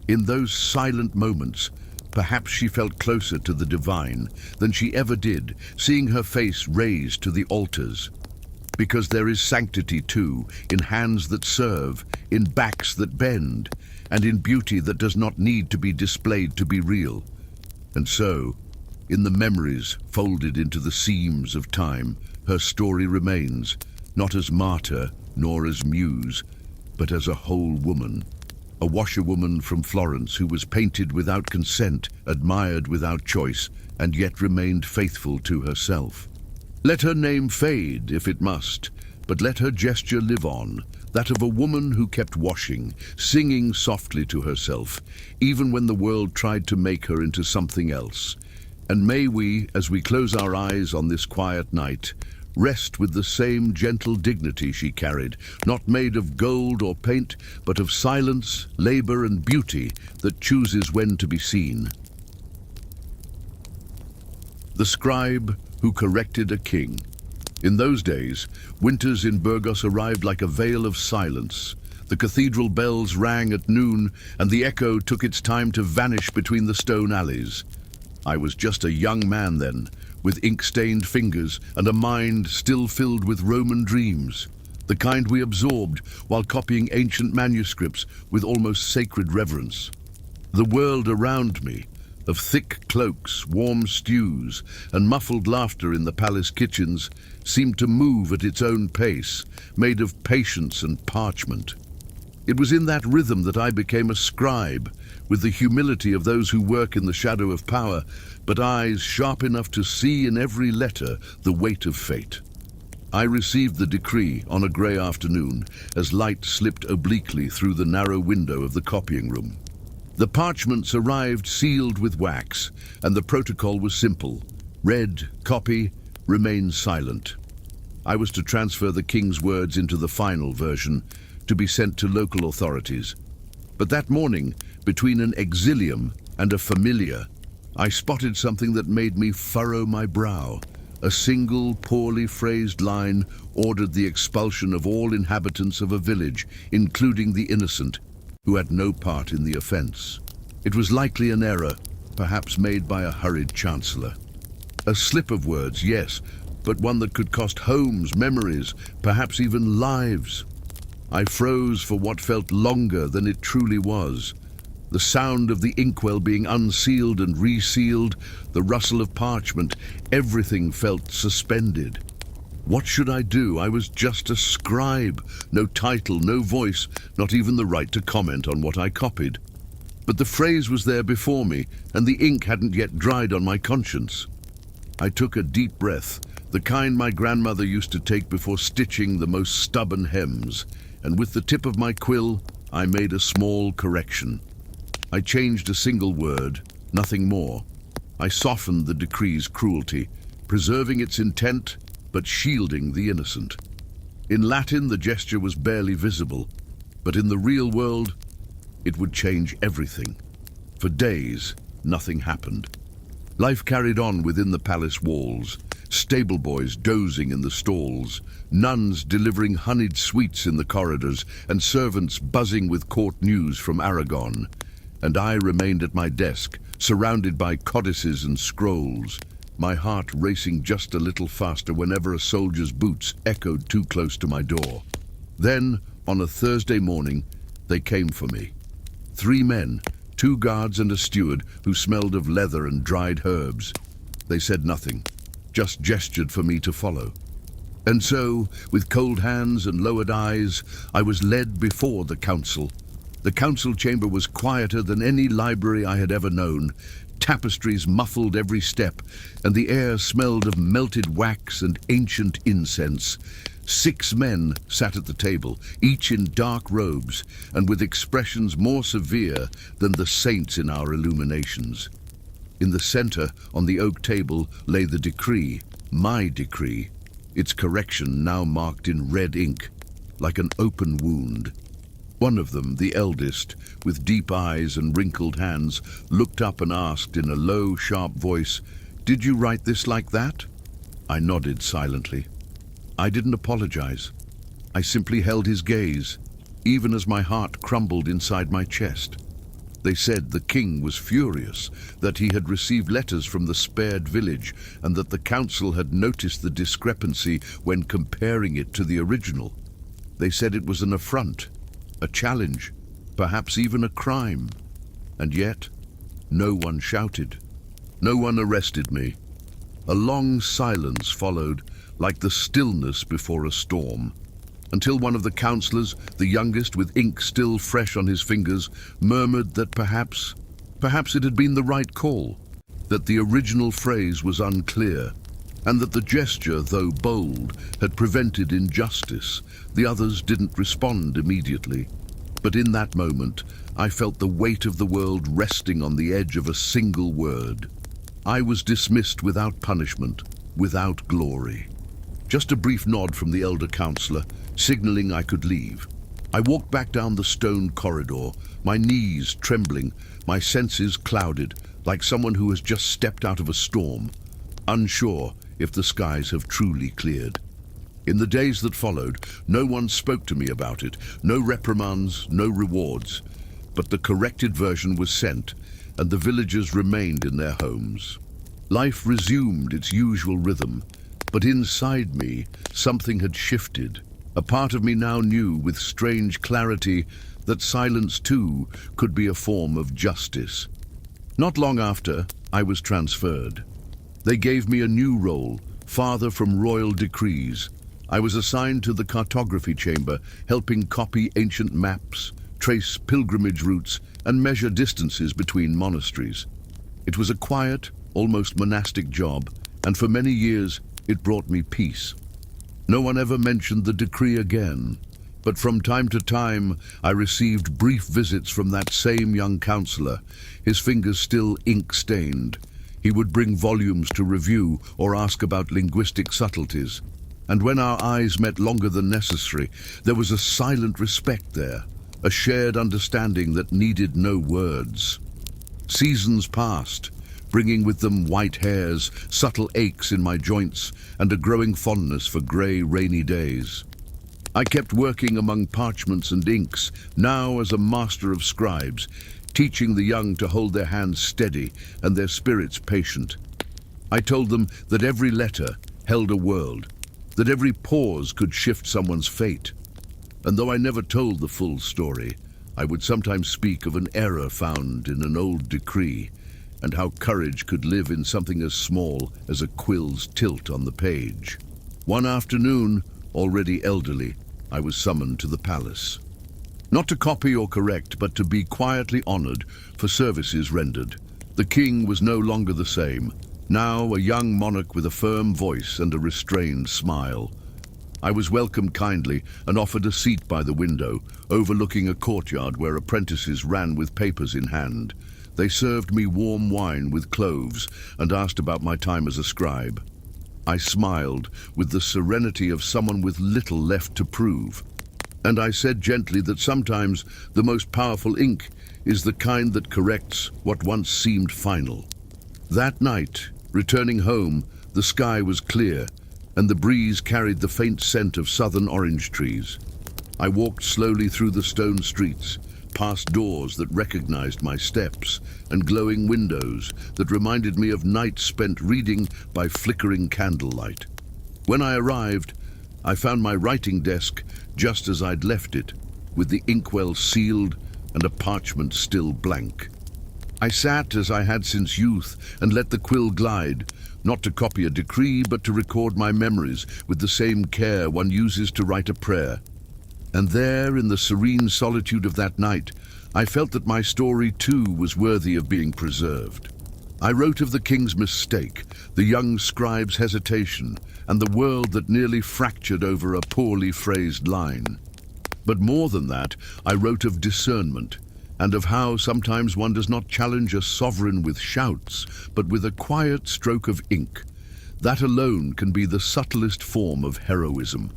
S1: In those silent moments, Perhaps she felt closer to the divine than she ever did, seeing her face raised to the altars. Because there is sanctity too, in hands that serve, in backs that bend, and in beauty that does not need to be displayed to be real. And so, in the memories folded into the seams of time, her story remains, not as martyr nor as muse, but as a whole woman. A washerwoman from Florence who was painted without consent, admired without choice, and yet remained faithful to herself. Let her name fade, if it must, but let her gesture live on, that of a woman who kept washing, singing softly to herself, even when the world tried to make her into something else. And may we, as we close our eyes on this quiet night, rest with the same gentle dignity she carried, not made of gold or paint, but of silence, labor, and beauty that chooses when to be seen. The scribe who corrected a king. In those days, winters in Burgos arrived like a veil of silence. The cathedral bells rang at noon, and the echo took its time to vanish between the stone alleys. I was just a young man then, with ink-stained fingers and a mind still filled with Roman dreams, the kind we absorbed while copying ancient manuscripts with almost sacred reverence. The world around me, of thick cloaks, warm stews, and muffled laughter in the palace kitchens, seemed to move at its own pace, made of patience and parchment. It was in that rhythm that I became a scribe, with the humility of those who work in the shadow of power, but eyes sharp enough to see in every letter the weight of fate. I received the decree on a grey afternoon, as light slipped obliquely through the narrow window of the copying room. The parchments arrived sealed with wax, and the protocol was simple. Read, copy, remain silent. I was to transfer the king's words into the final version, to be sent to local authorities. But that morning, between an exilium and a familiar, I spotted something that made me furrow my brow. A single, poorly phrased line ordered the expulsion of all inhabitants of a village, including the innocent, who had no part in the offense. It was likely an error, perhaps made by a hurried chancellor. A slip of words, yes, but one that could cost homes, memories, perhaps even lives. I froze for what felt longer than it truly was. The sound of the inkwell being unsealed and resealed, the rustle of parchment, everything felt suspended. What should I do? I was just a scribe. No title, no voice, not even the right to comment on what I copied. But the phrase was there before me, and the ink hadn't yet dried on my conscience. I took a deep breath, the kind my grandmother used to take before stitching the most stubborn hems, and with the tip of my quill, I made a small correction. I changed a single word, nothing more. I softened the decree's cruelty, preserving its intent, but shielding the innocent. In Latin, the gesture was barely visible, but in the real world, it would change everything. For days, nothing happened. Life carried on within the palace walls, stable boys dozing in the stalls, nuns delivering honeyed sweets in the corridors, and servants buzzing with court news from Aragon. And I remained at my desk, surrounded by codices and scrolls, my heart racing just a little faster whenever a soldier's boots echoed too close to my door. Then, on a Thursday morning, they came for me. 3 men, 2 guards and a steward who smelled of leather and dried herbs. They said nothing, just gestured for me to follow. And so, with cold hands and lowered eyes, I was led before the council. The council chamber was quieter than any library I had ever known. Tapestries muffled every step, and the air smelled of melted wax and ancient incense. 6 men sat at the table, each in dark robes, and with expressions more severe than the saints in our illuminations. In the center, on the oak table, lay the decree, my decree, its correction now marked in red ink, like an open wound. One of them, the eldest, with deep eyes and wrinkled hands, looked up and asked in a low, sharp voice, "Did you write this like that?" I nodded silently. I didn't apologize. I simply held his gaze, even as my heart crumbled inside my chest. They said the king was furious, that he had received letters from the spared village, and that the council had noticed the discrepancy when comparing it to the original. They said it was an affront, a challenge, perhaps even a crime. And yet, no one shouted. No one arrested me. A long silence followed, like the stillness before a storm, until one of the councillors, the youngest with ink still fresh on his fingers, murmured that perhaps it had been the right call, that the original phrase was unclear, and that the gesture, though bold, had prevented injustice. The others didn't respond immediately. But in that moment, I felt the weight of the world resting on the edge of a single word. I was dismissed without punishment, without glory. Just a brief nod from the elder councillor, signaling I could leave. I walked back down the stone corridor, my knees trembling, my senses clouded, like someone who has just stepped out of a storm, unsure if the skies have truly cleared. In the days that followed, no one spoke to me about it, no reprimands, no rewards. But the corrected version was sent, and the villagers remained in their homes. Life resumed its usual rhythm, but inside me, something had shifted. A part of me now knew with strange clarity that silence too could be a form of justice. Not long after, I was transferred. They gave me a new role, farther from royal decrees. I was assigned to the cartography chamber, helping copy ancient maps, trace pilgrimage routes, and measure distances between monasteries. It was a quiet, almost monastic job, and for many years it brought me peace. No one ever mentioned the decree again, but from time to time I received brief visits from that same young councillor, his fingers still ink-stained. He would bring volumes to review or ask about linguistic subtleties. And when our eyes met longer than necessary, there was a silent respect there, a shared understanding that needed no words. Seasons passed, bringing with them white hairs, subtle aches in my joints, and a growing fondness for grey, rainy days. I kept working among parchments and inks, now as a master of scribes, teaching the young to hold their hands steady and their spirits patient. I told them that every letter held a world, that every pause could shift someone's fate. And though I never told the full story, I would sometimes speak of an error found in an old decree, and how courage could live in something as small as a quill's tilt on the page. One afternoon, already elderly, I was summoned to the palace. Not to copy or correct, but to be quietly honored for services rendered. The king was no longer the same, now a young monarch with a firm voice and a restrained smile. I was welcomed kindly and offered a seat by the window, overlooking a courtyard where apprentices ran with papers in hand. They served me warm wine with cloves and asked about my time as a scribe. I smiled with the serenity of someone with little left to prove. And I said gently that sometimes the most powerful ink is the kind that corrects what once seemed final. That night, returning home, the sky was clear, and the breeze carried the faint scent of southern orange trees. I walked slowly through the stone streets, past doors that recognized my steps, and glowing windows that reminded me of nights spent reading by flickering candlelight. When I arrived, I found my writing desk just as I'd left it, with the inkwell sealed and a parchment still blank. I sat as I had since youth and let the quill glide, not to copy a decree, but to record my memories with the same care one uses to write a prayer. And there, in the serene solitude of that night, I felt that my story too was worthy of being preserved. I wrote of the king's mistake, the young scribe's hesitation, and the world that nearly fractured over a poorly phrased line. But more than that, I wrote of discernment, and of how sometimes one does not challenge a sovereign with shouts, but with a quiet stroke of ink. That alone can be the subtlest form of heroism.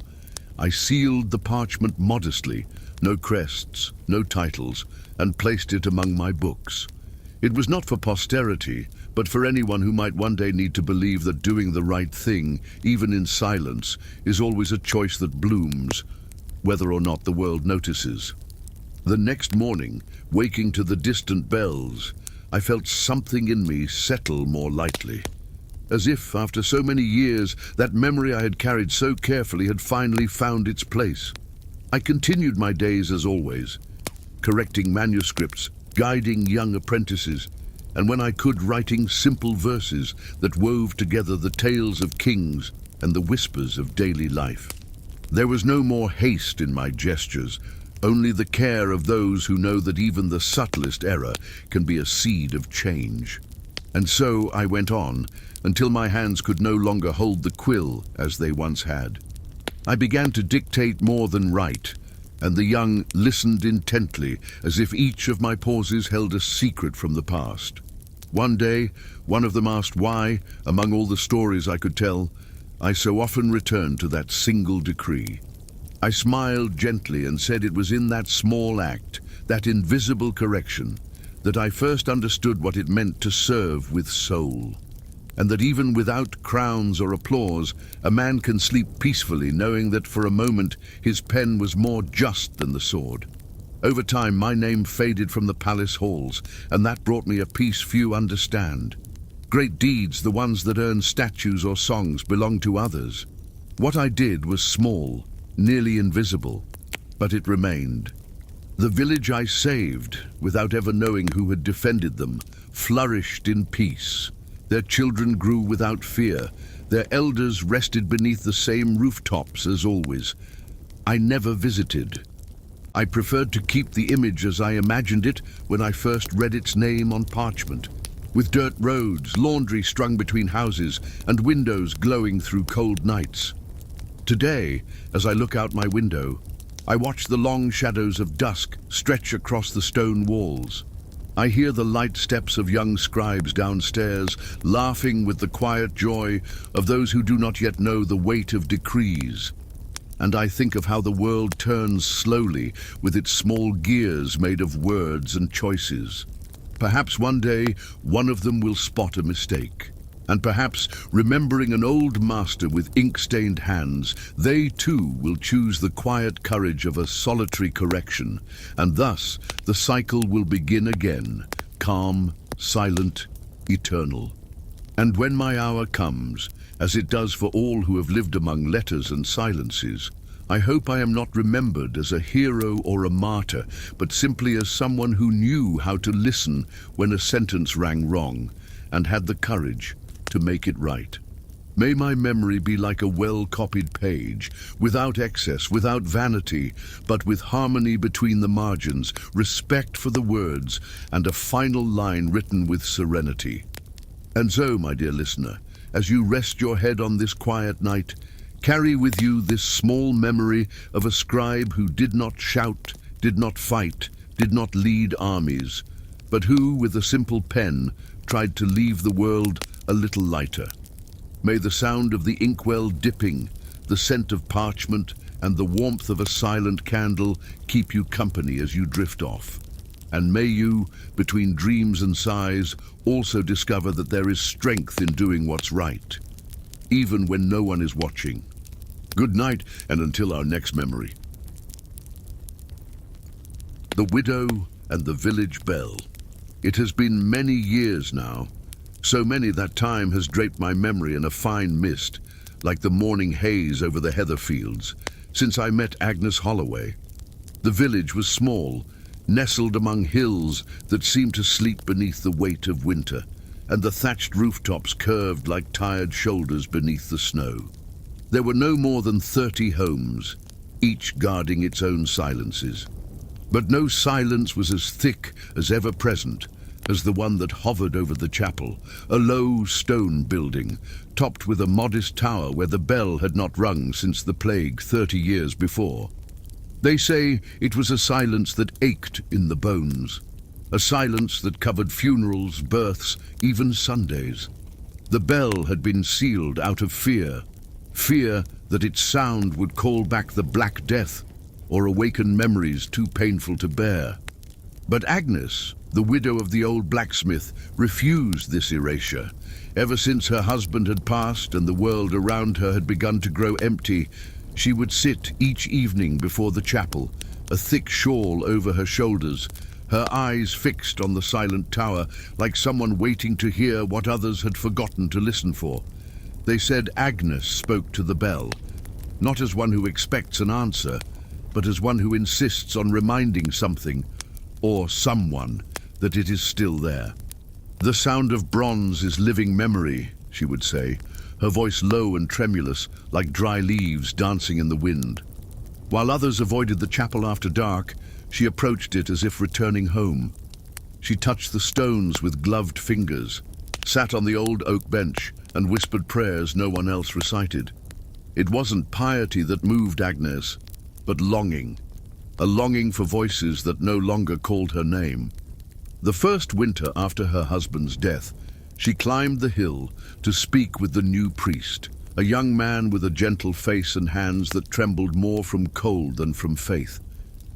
S1: I sealed the parchment modestly, no crests, no titles, and placed it among my books. It was not for posterity, but for anyone who might one day need to believe that doing the right thing, even in silence, is always a choice that blooms, whether or not the world notices. The next morning, waking to the distant bells, I felt something in me settle more lightly. As if, after so many years, that memory I had carried so carefully had finally found its place. I continued my days as always, correcting manuscripts, guiding young apprentices, and when I could, writing simple verses that wove together the tales of kings and the whispers of daily life. There was no more haste in my gestures, only the care of those who know that even the subtlest error can be a seed of change. And so I went on, until my hands could no longer hold the quill as they once had. I began to dictate more than write, and the young listened intently, as if each of my pauses held a secret from the past. One day, one of them asked why, among all the stories I could tell, I so often returned to that single decree. I smiled gently and said it was in that small act, that invisible correction, that I first understood what it meant to serve with soul, and that even without crowns or applause, a man can sleep peacefully knowing that for a moment his pen was more just than the sword. Over time, my name faded from the palace halls, and that brought me a peace few understand. Great deeds, the ones that earn statues or songs, belong to others. What I did was small, nearly invisible, but it remained. The village I saved, without ever knowing who had defended them, flourished in peace. Their children grew without fear. Their elders rested beneath the same rooftops as always. I never visited. I preferred to keep the image as I imagined it when I first read its name on parchment, with dirt roads, laundry strung between houses, and windows glowing through cold nights. Today, as I look out my window, I watch the long shadows of dusk stretch across the stone walls. I hear the light steps of young scribes downstairs, laughing with the quiet joy of those who do not yet know the weight of decrees. And I think of how the world turns slowly with its small gears made of words and choices. Perhaps one day one of them will spot a mistake. And perhaps, remembering an old master with ink-stained hands, they too will choose the quiet courage of a solitary correction, and thus the cycle will begin again, calm, silent, eternal. And when my hour comes, as it does for all who have lived among letters and silences, I hope I am not remembered as a hero or a martyr, but simply as someone who knew how to listen when a sentence rang wrong, and had the courage to make it right. May my memory be like a well-copied page, without excess, without vanity, but with harmony between the margins, respect for the words, and a final line written with serenity. And so, my dear listener, as you rest your head on this quiet night, carry with you this small memory of a scribe who did not shout, did not fight, did not lead armies, but who, with a simple pen, tried to leave the world a little lighter. May the sound of the inkwell dipping, the scent of parchment, and the warmth of a silent candle keep you company as you drift off. And may you, between dreams and sighs, also discover that there is strength in doing what's right, even when no one is watching. Good night, and until our next memory. The Widow and the Village Bell. It has been many years now, so many that time has draped my memory in a fine mist, like the morning haze over the heather fields, since I met Agnes Holloway. The village was small, nestled among hills that seemed to sleep beneath the weight of winter, and the thatched rooftops curved like tired shoulders beneath the snow. There were no more than 30 homes, each guarding its own silences. But no silence was as thick, as ever present, as the one that hovered over the chapel, a low stone building, topped with a modest tower where the bell had not rung since the plague 30 years before. They say it was a silence that ached in the bones, a silence that covered funerals, births, even Sundays. The bell had been sealed out of fear that its sound would call back the Black Death or awaken memories too painful to bear. But Agnes, the widow of the old blacksmith, refused this erasure. Ever since her husband had passed and the world around her had begun to grow empty, she would sit each evening before the chapel, a thick shawl over her shoulders, her eyes fixed on the silent tower, like someone waiting to hear what others had forgotten to listen for. They said Agnes spoke to the bell, not as one who expects an answer, but as one who insists on reminding something, or someone, that it is still there. "The sound of bronze is living memory," she would say, her voice low and tremulous, like dry leaves dancing in the wind. While others avoided the chapel after dark, she approached it as if returning home. She touched the stones with gloved fingers, sat on the old oak bench, and whispered prayers no one else recited. It wasn't piety that moved Agnes, but longing, a longing for voices that no longer called her name. The first winter after her husband's death, she climbed the hill to speak with the new priest, a young man with a gentle face and hands that trembled more from cold than from faith.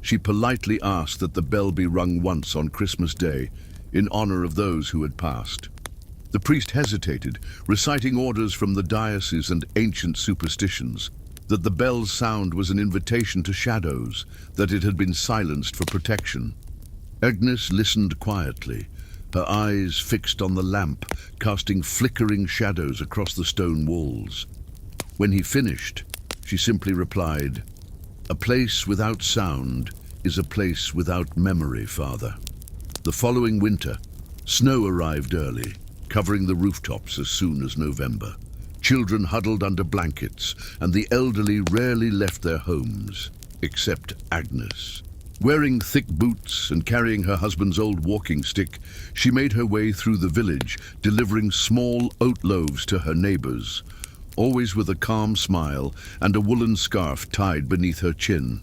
S1: She politely asked that the bell be rung once on Christmas Day, in honor of those who had passed. The priest hesitated, reciting orders from the diocese and ancient superstitions, that the bell's sound was an invitation to shadows, that it had been silenced for protection. Agnes listened quietly, her eyes fixed on the lamp, casting flickering shadows across the stone walls. When he finished, she simply replied, "A place without sound is a place without memory, Father." The following winter, snow arrived early, covering the rooftops as soon as November. Children huddled under blankets, and the elderly rarely left their homes, except Agnes. Wearing thick boots and carrying her husband's old walking stick, she made her way through the village, delivering small oat loaves to her neighbors, always with a calm smile and a woolen scarf tied beneath her chin.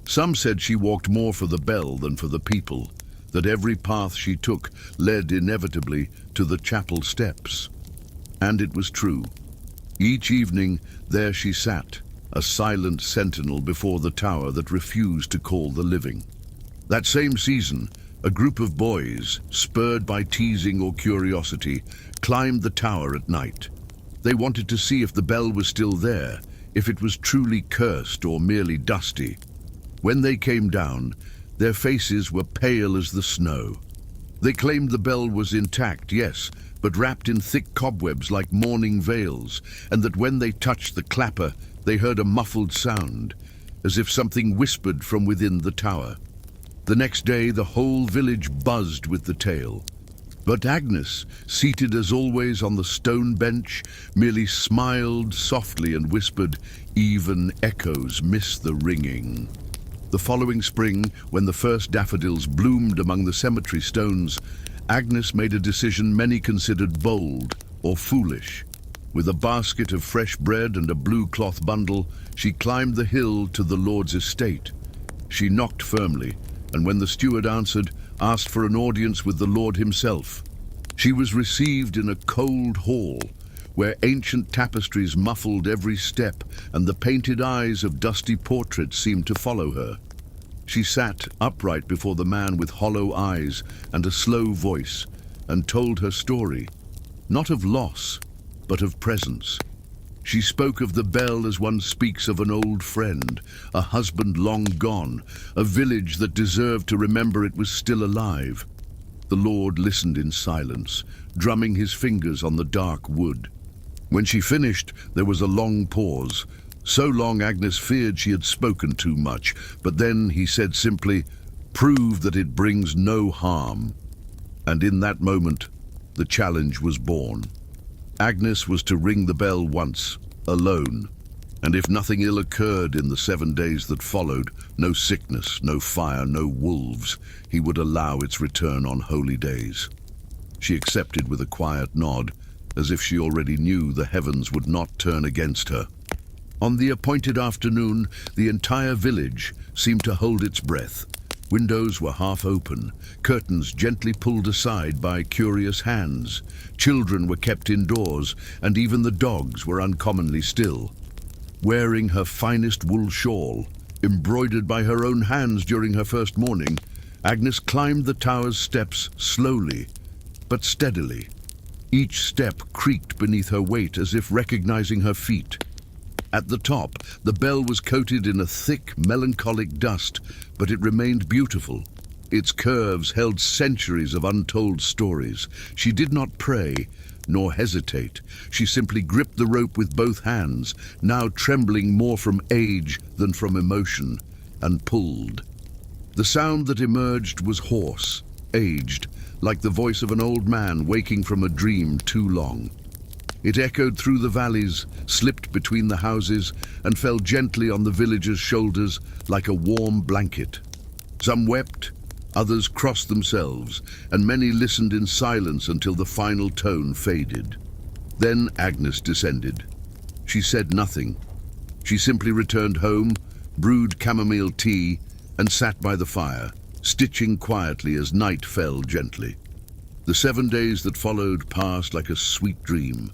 S1: Some said she walked more for the bell than for the people, that every path she took led inevitably to the chapel steps. And it was true. Each evening, there she sat, a silent sentinel before the tower that refused to call the living. That same season, a group of boys, spurred by teasing or curiosity, climbed the tower at night. They wanted to see if the bell was still there, if it was truly cursed or merely dusty. When they came down, their faces were pale as the snow. They claimed the bell was intact, yes, but wrapped in thick cobwebs like mourning veils, and that when they touched the clapper, they heard a muffled sound, as if something whispered from within the tower. The next day, the whole village buzzed with the tale. But Agnes, seated as always on the stone bench, merely smiled softly and whispered, "Even echoes miss the ringing." The following spring, when the first daffodils bloomed among the cemetery stones, Agnes made a decision many considered bold or foolish. With a basket of fresh bread and a blue cloth bundle, she climbed the hill to the Lord's estate. She knocked firmly, and when the steward answered, asked for an audience with the Lord himself. She was received in a cold hall, where ancient tapestries muffled every step, and the painted eyes of dusty portraits seemed to follow her. She sat upright before the man with hollow eyes and a slow voice, and told her story, not of loss, but of presence. She spoke of the bell as one speaks of an old friend, a husband long gone, a village that deserved to remember it was still alive. The Lord listened in silence, drumming his fingers on the dark wood. When she finished, there was a long pause. So long Agnes feared she had spoken too much, but then he said simply, "Prove that it brings no harm." And in that moment, the challenge was born. Agnes was to ring the bell once, alone, and if nothing ill occurred in the 7 days that followed, no sickness, no fire, no wolves, he would allow its return on holy days. She accepted with a quiet nod, as if she already knew the heavens would not turn against her. On the appointed afternoon, the entire village seemed to hold its breath. Windows were half open, curtains gently pulled aside by curious hands. Children were kept indoors, and even the dogs were uncommonly still. Wearing her finest wool shawl, embroidered by her own hands during her first morning, Agnes climbed the tower's steps slowly, but steadily. Each step creaked beneath her weight as if recognizing her feet. At the top, the bell was coated in a thick, melancholic dust, but it remained beautiful. Its curves held centuries of untold stories. She did not pray, nor hesitate. She simply gripped the rope with both hands, now trembling more from age than from emotion, and pulled. The sound that emerged was hoarse, aged, like the voice of an old man waking from a dream too long. It echoed through the valleys, slipped between the houses, and fell gently on the villagers' shoulders like a warm blanket. Some wept, others crossed themselves, and many listened in silence until the final tone faded. Then Agnes descended. She said nothing. She simply returned home, brewed chamomile tea, and sat by the fire, stitching quietly as night fell gently. The 7 days that followed passed like a sweet dream.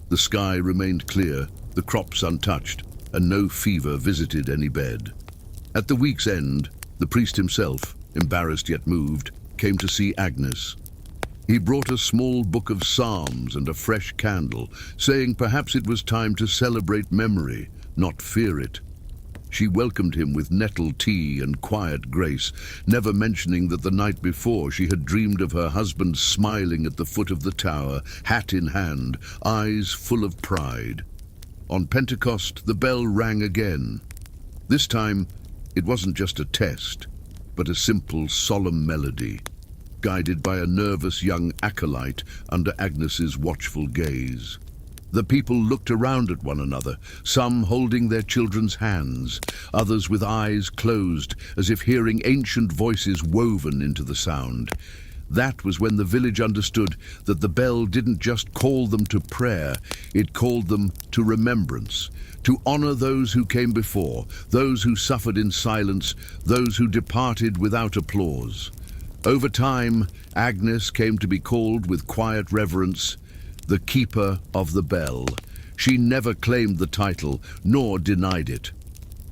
S1: The sky remained clear, the crops untouched, and no fever visited any bed. At the week's end, the priest himself, embarrassed yet moved, came to see Agnes. He brought a small book of psalms and a fresh candle, saying perhaps it was time to celebrate memory, not fear it. She welcomed him with nettle tea and quiet grace, never mentioning that the night before she had dreamed of her husband smiling at the foot of the tower, hat in hand, eyes full of pride. On Pentecost, the bell rang again. This time, it wasn't just a test, but a simple, solemn melody, guided by a nervous young acolyte under Agnes's watchful gaze. The people looked around at one another, some holding their children's hands, others with eyes closed, as if hearing ancient voices woven into the sound. That was when the village understood that the bell didn't just call them to prayer, it called them to remembrance, to honor those who came before, those who suffered in silence, those who departed without applause. Over time, Agnes came to be called with quiet reverence, the keeper of the bell. She never claimed the title, nor denied it.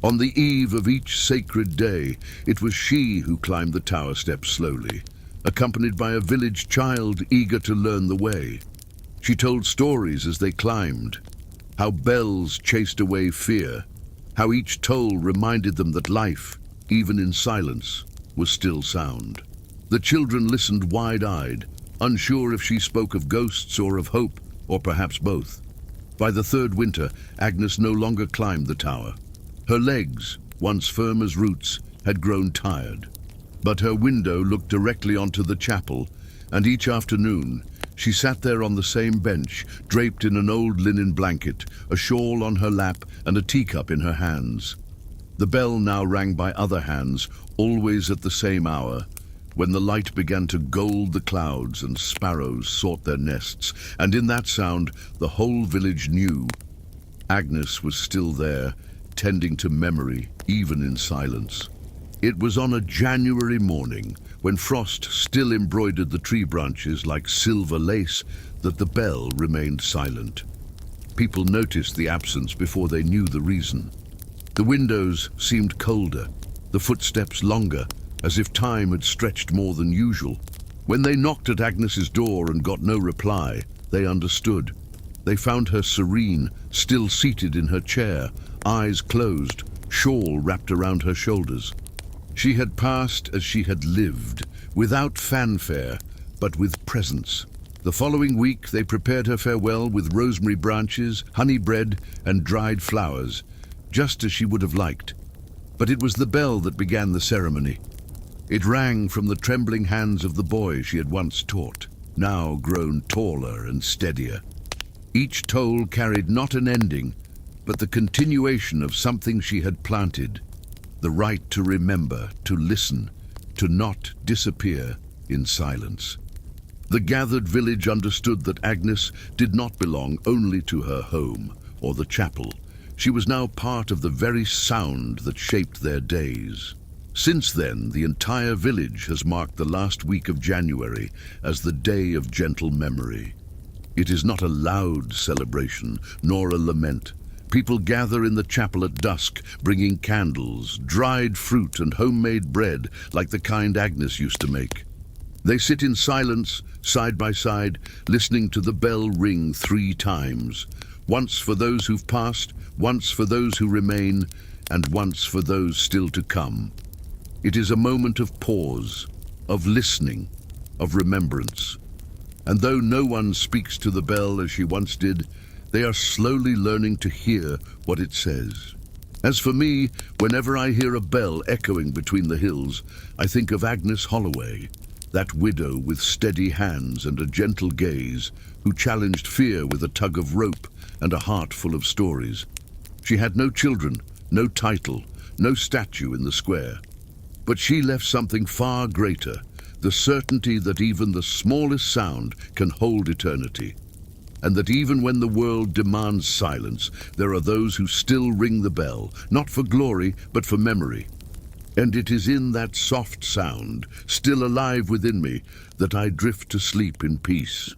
S1: On the eve of each sacred day, it was she who climbed the tower steps slowly, accompanied by a village child eager to learn the way. She told stories as they climbed, how bells chased away fear, how each toll reminded them that life, even in silence, was still sound. The children listened wide-eyed, unsure if she spoke of ghosts or of hope, or perhaps both. By the third winter, Agnes no longer climbed the tower. Her legs, once firm as roots, had grown tired. But her window looked directly onto the chapel, and each afternoon she sat there on the same bench, draped in an old linen blanket, a shawl on her lap and a teacup in her hands. The bell now rang by other hands, always at the same hour, when the light began to gold the clouds and sparrows sought their nests, and in that sound the whole village knew Agnes was still there, tending to memory, even in silence. It was on a January morning, when frost still embroidered the tree branches like silver lace, that the bell remained silent. People noticed the absence before they knew the reason. The windows seemed colder, the footsteps longer, as if time had stretched more than usual. When they knocked at Agnes's door and got no reply, they understood. They found her serene, still seated in her chair, eyes closed, shawl wrapped around her shoulders. She had passed as she had lived, without fanfare, but with presence. The following week they prepared her farewell with rosemary branches, honey bread, and dried flowers, just as she would have liked. But it was the bell that began the ceremony. It rang from the trembling hands of the boy she had once taught, now grown taller and steadier. Each toll carried not an ending, but the continuation of something she had planted, the right to remember, to listen, to not disappear in silence. The gathered village understood that Agnes did not belong only to her home or the chapel. She was now part of the very sound that shaped their days. Since then, the entire village has marked the last week of January as the Day of Gentle Memory. It is not a loud celebration, nor a lament. People gather in the chapel at dusk, bringing candles, dried fruit, and homemade bread like the kind Agnes used to make. They sit in silence, side by side, listening to the bell ring 3 times, Once for those who've passed, once for those who remain, and once for those still to come. It is a moment of pause, of listening, of remembrance. And though no one speaks to the bell as she once did, they are slowly learning to hear what it says. As for me, whenever I hear a bell echoing between the hills, I think of Agnes Holloway, that widow with steady hands and a gentle gaze, who challenged fear with a tug of rope and a heart full of stories. She had no children, no title, no statue in the square. But she left something far greater, the certainty that even the smallest sound can hold eternity, and that even when the world demands silence, there are those who still ring the bell, not for glory, but for memory. And it is in that soft sound, still alive within me, that I drift to sleep in peace.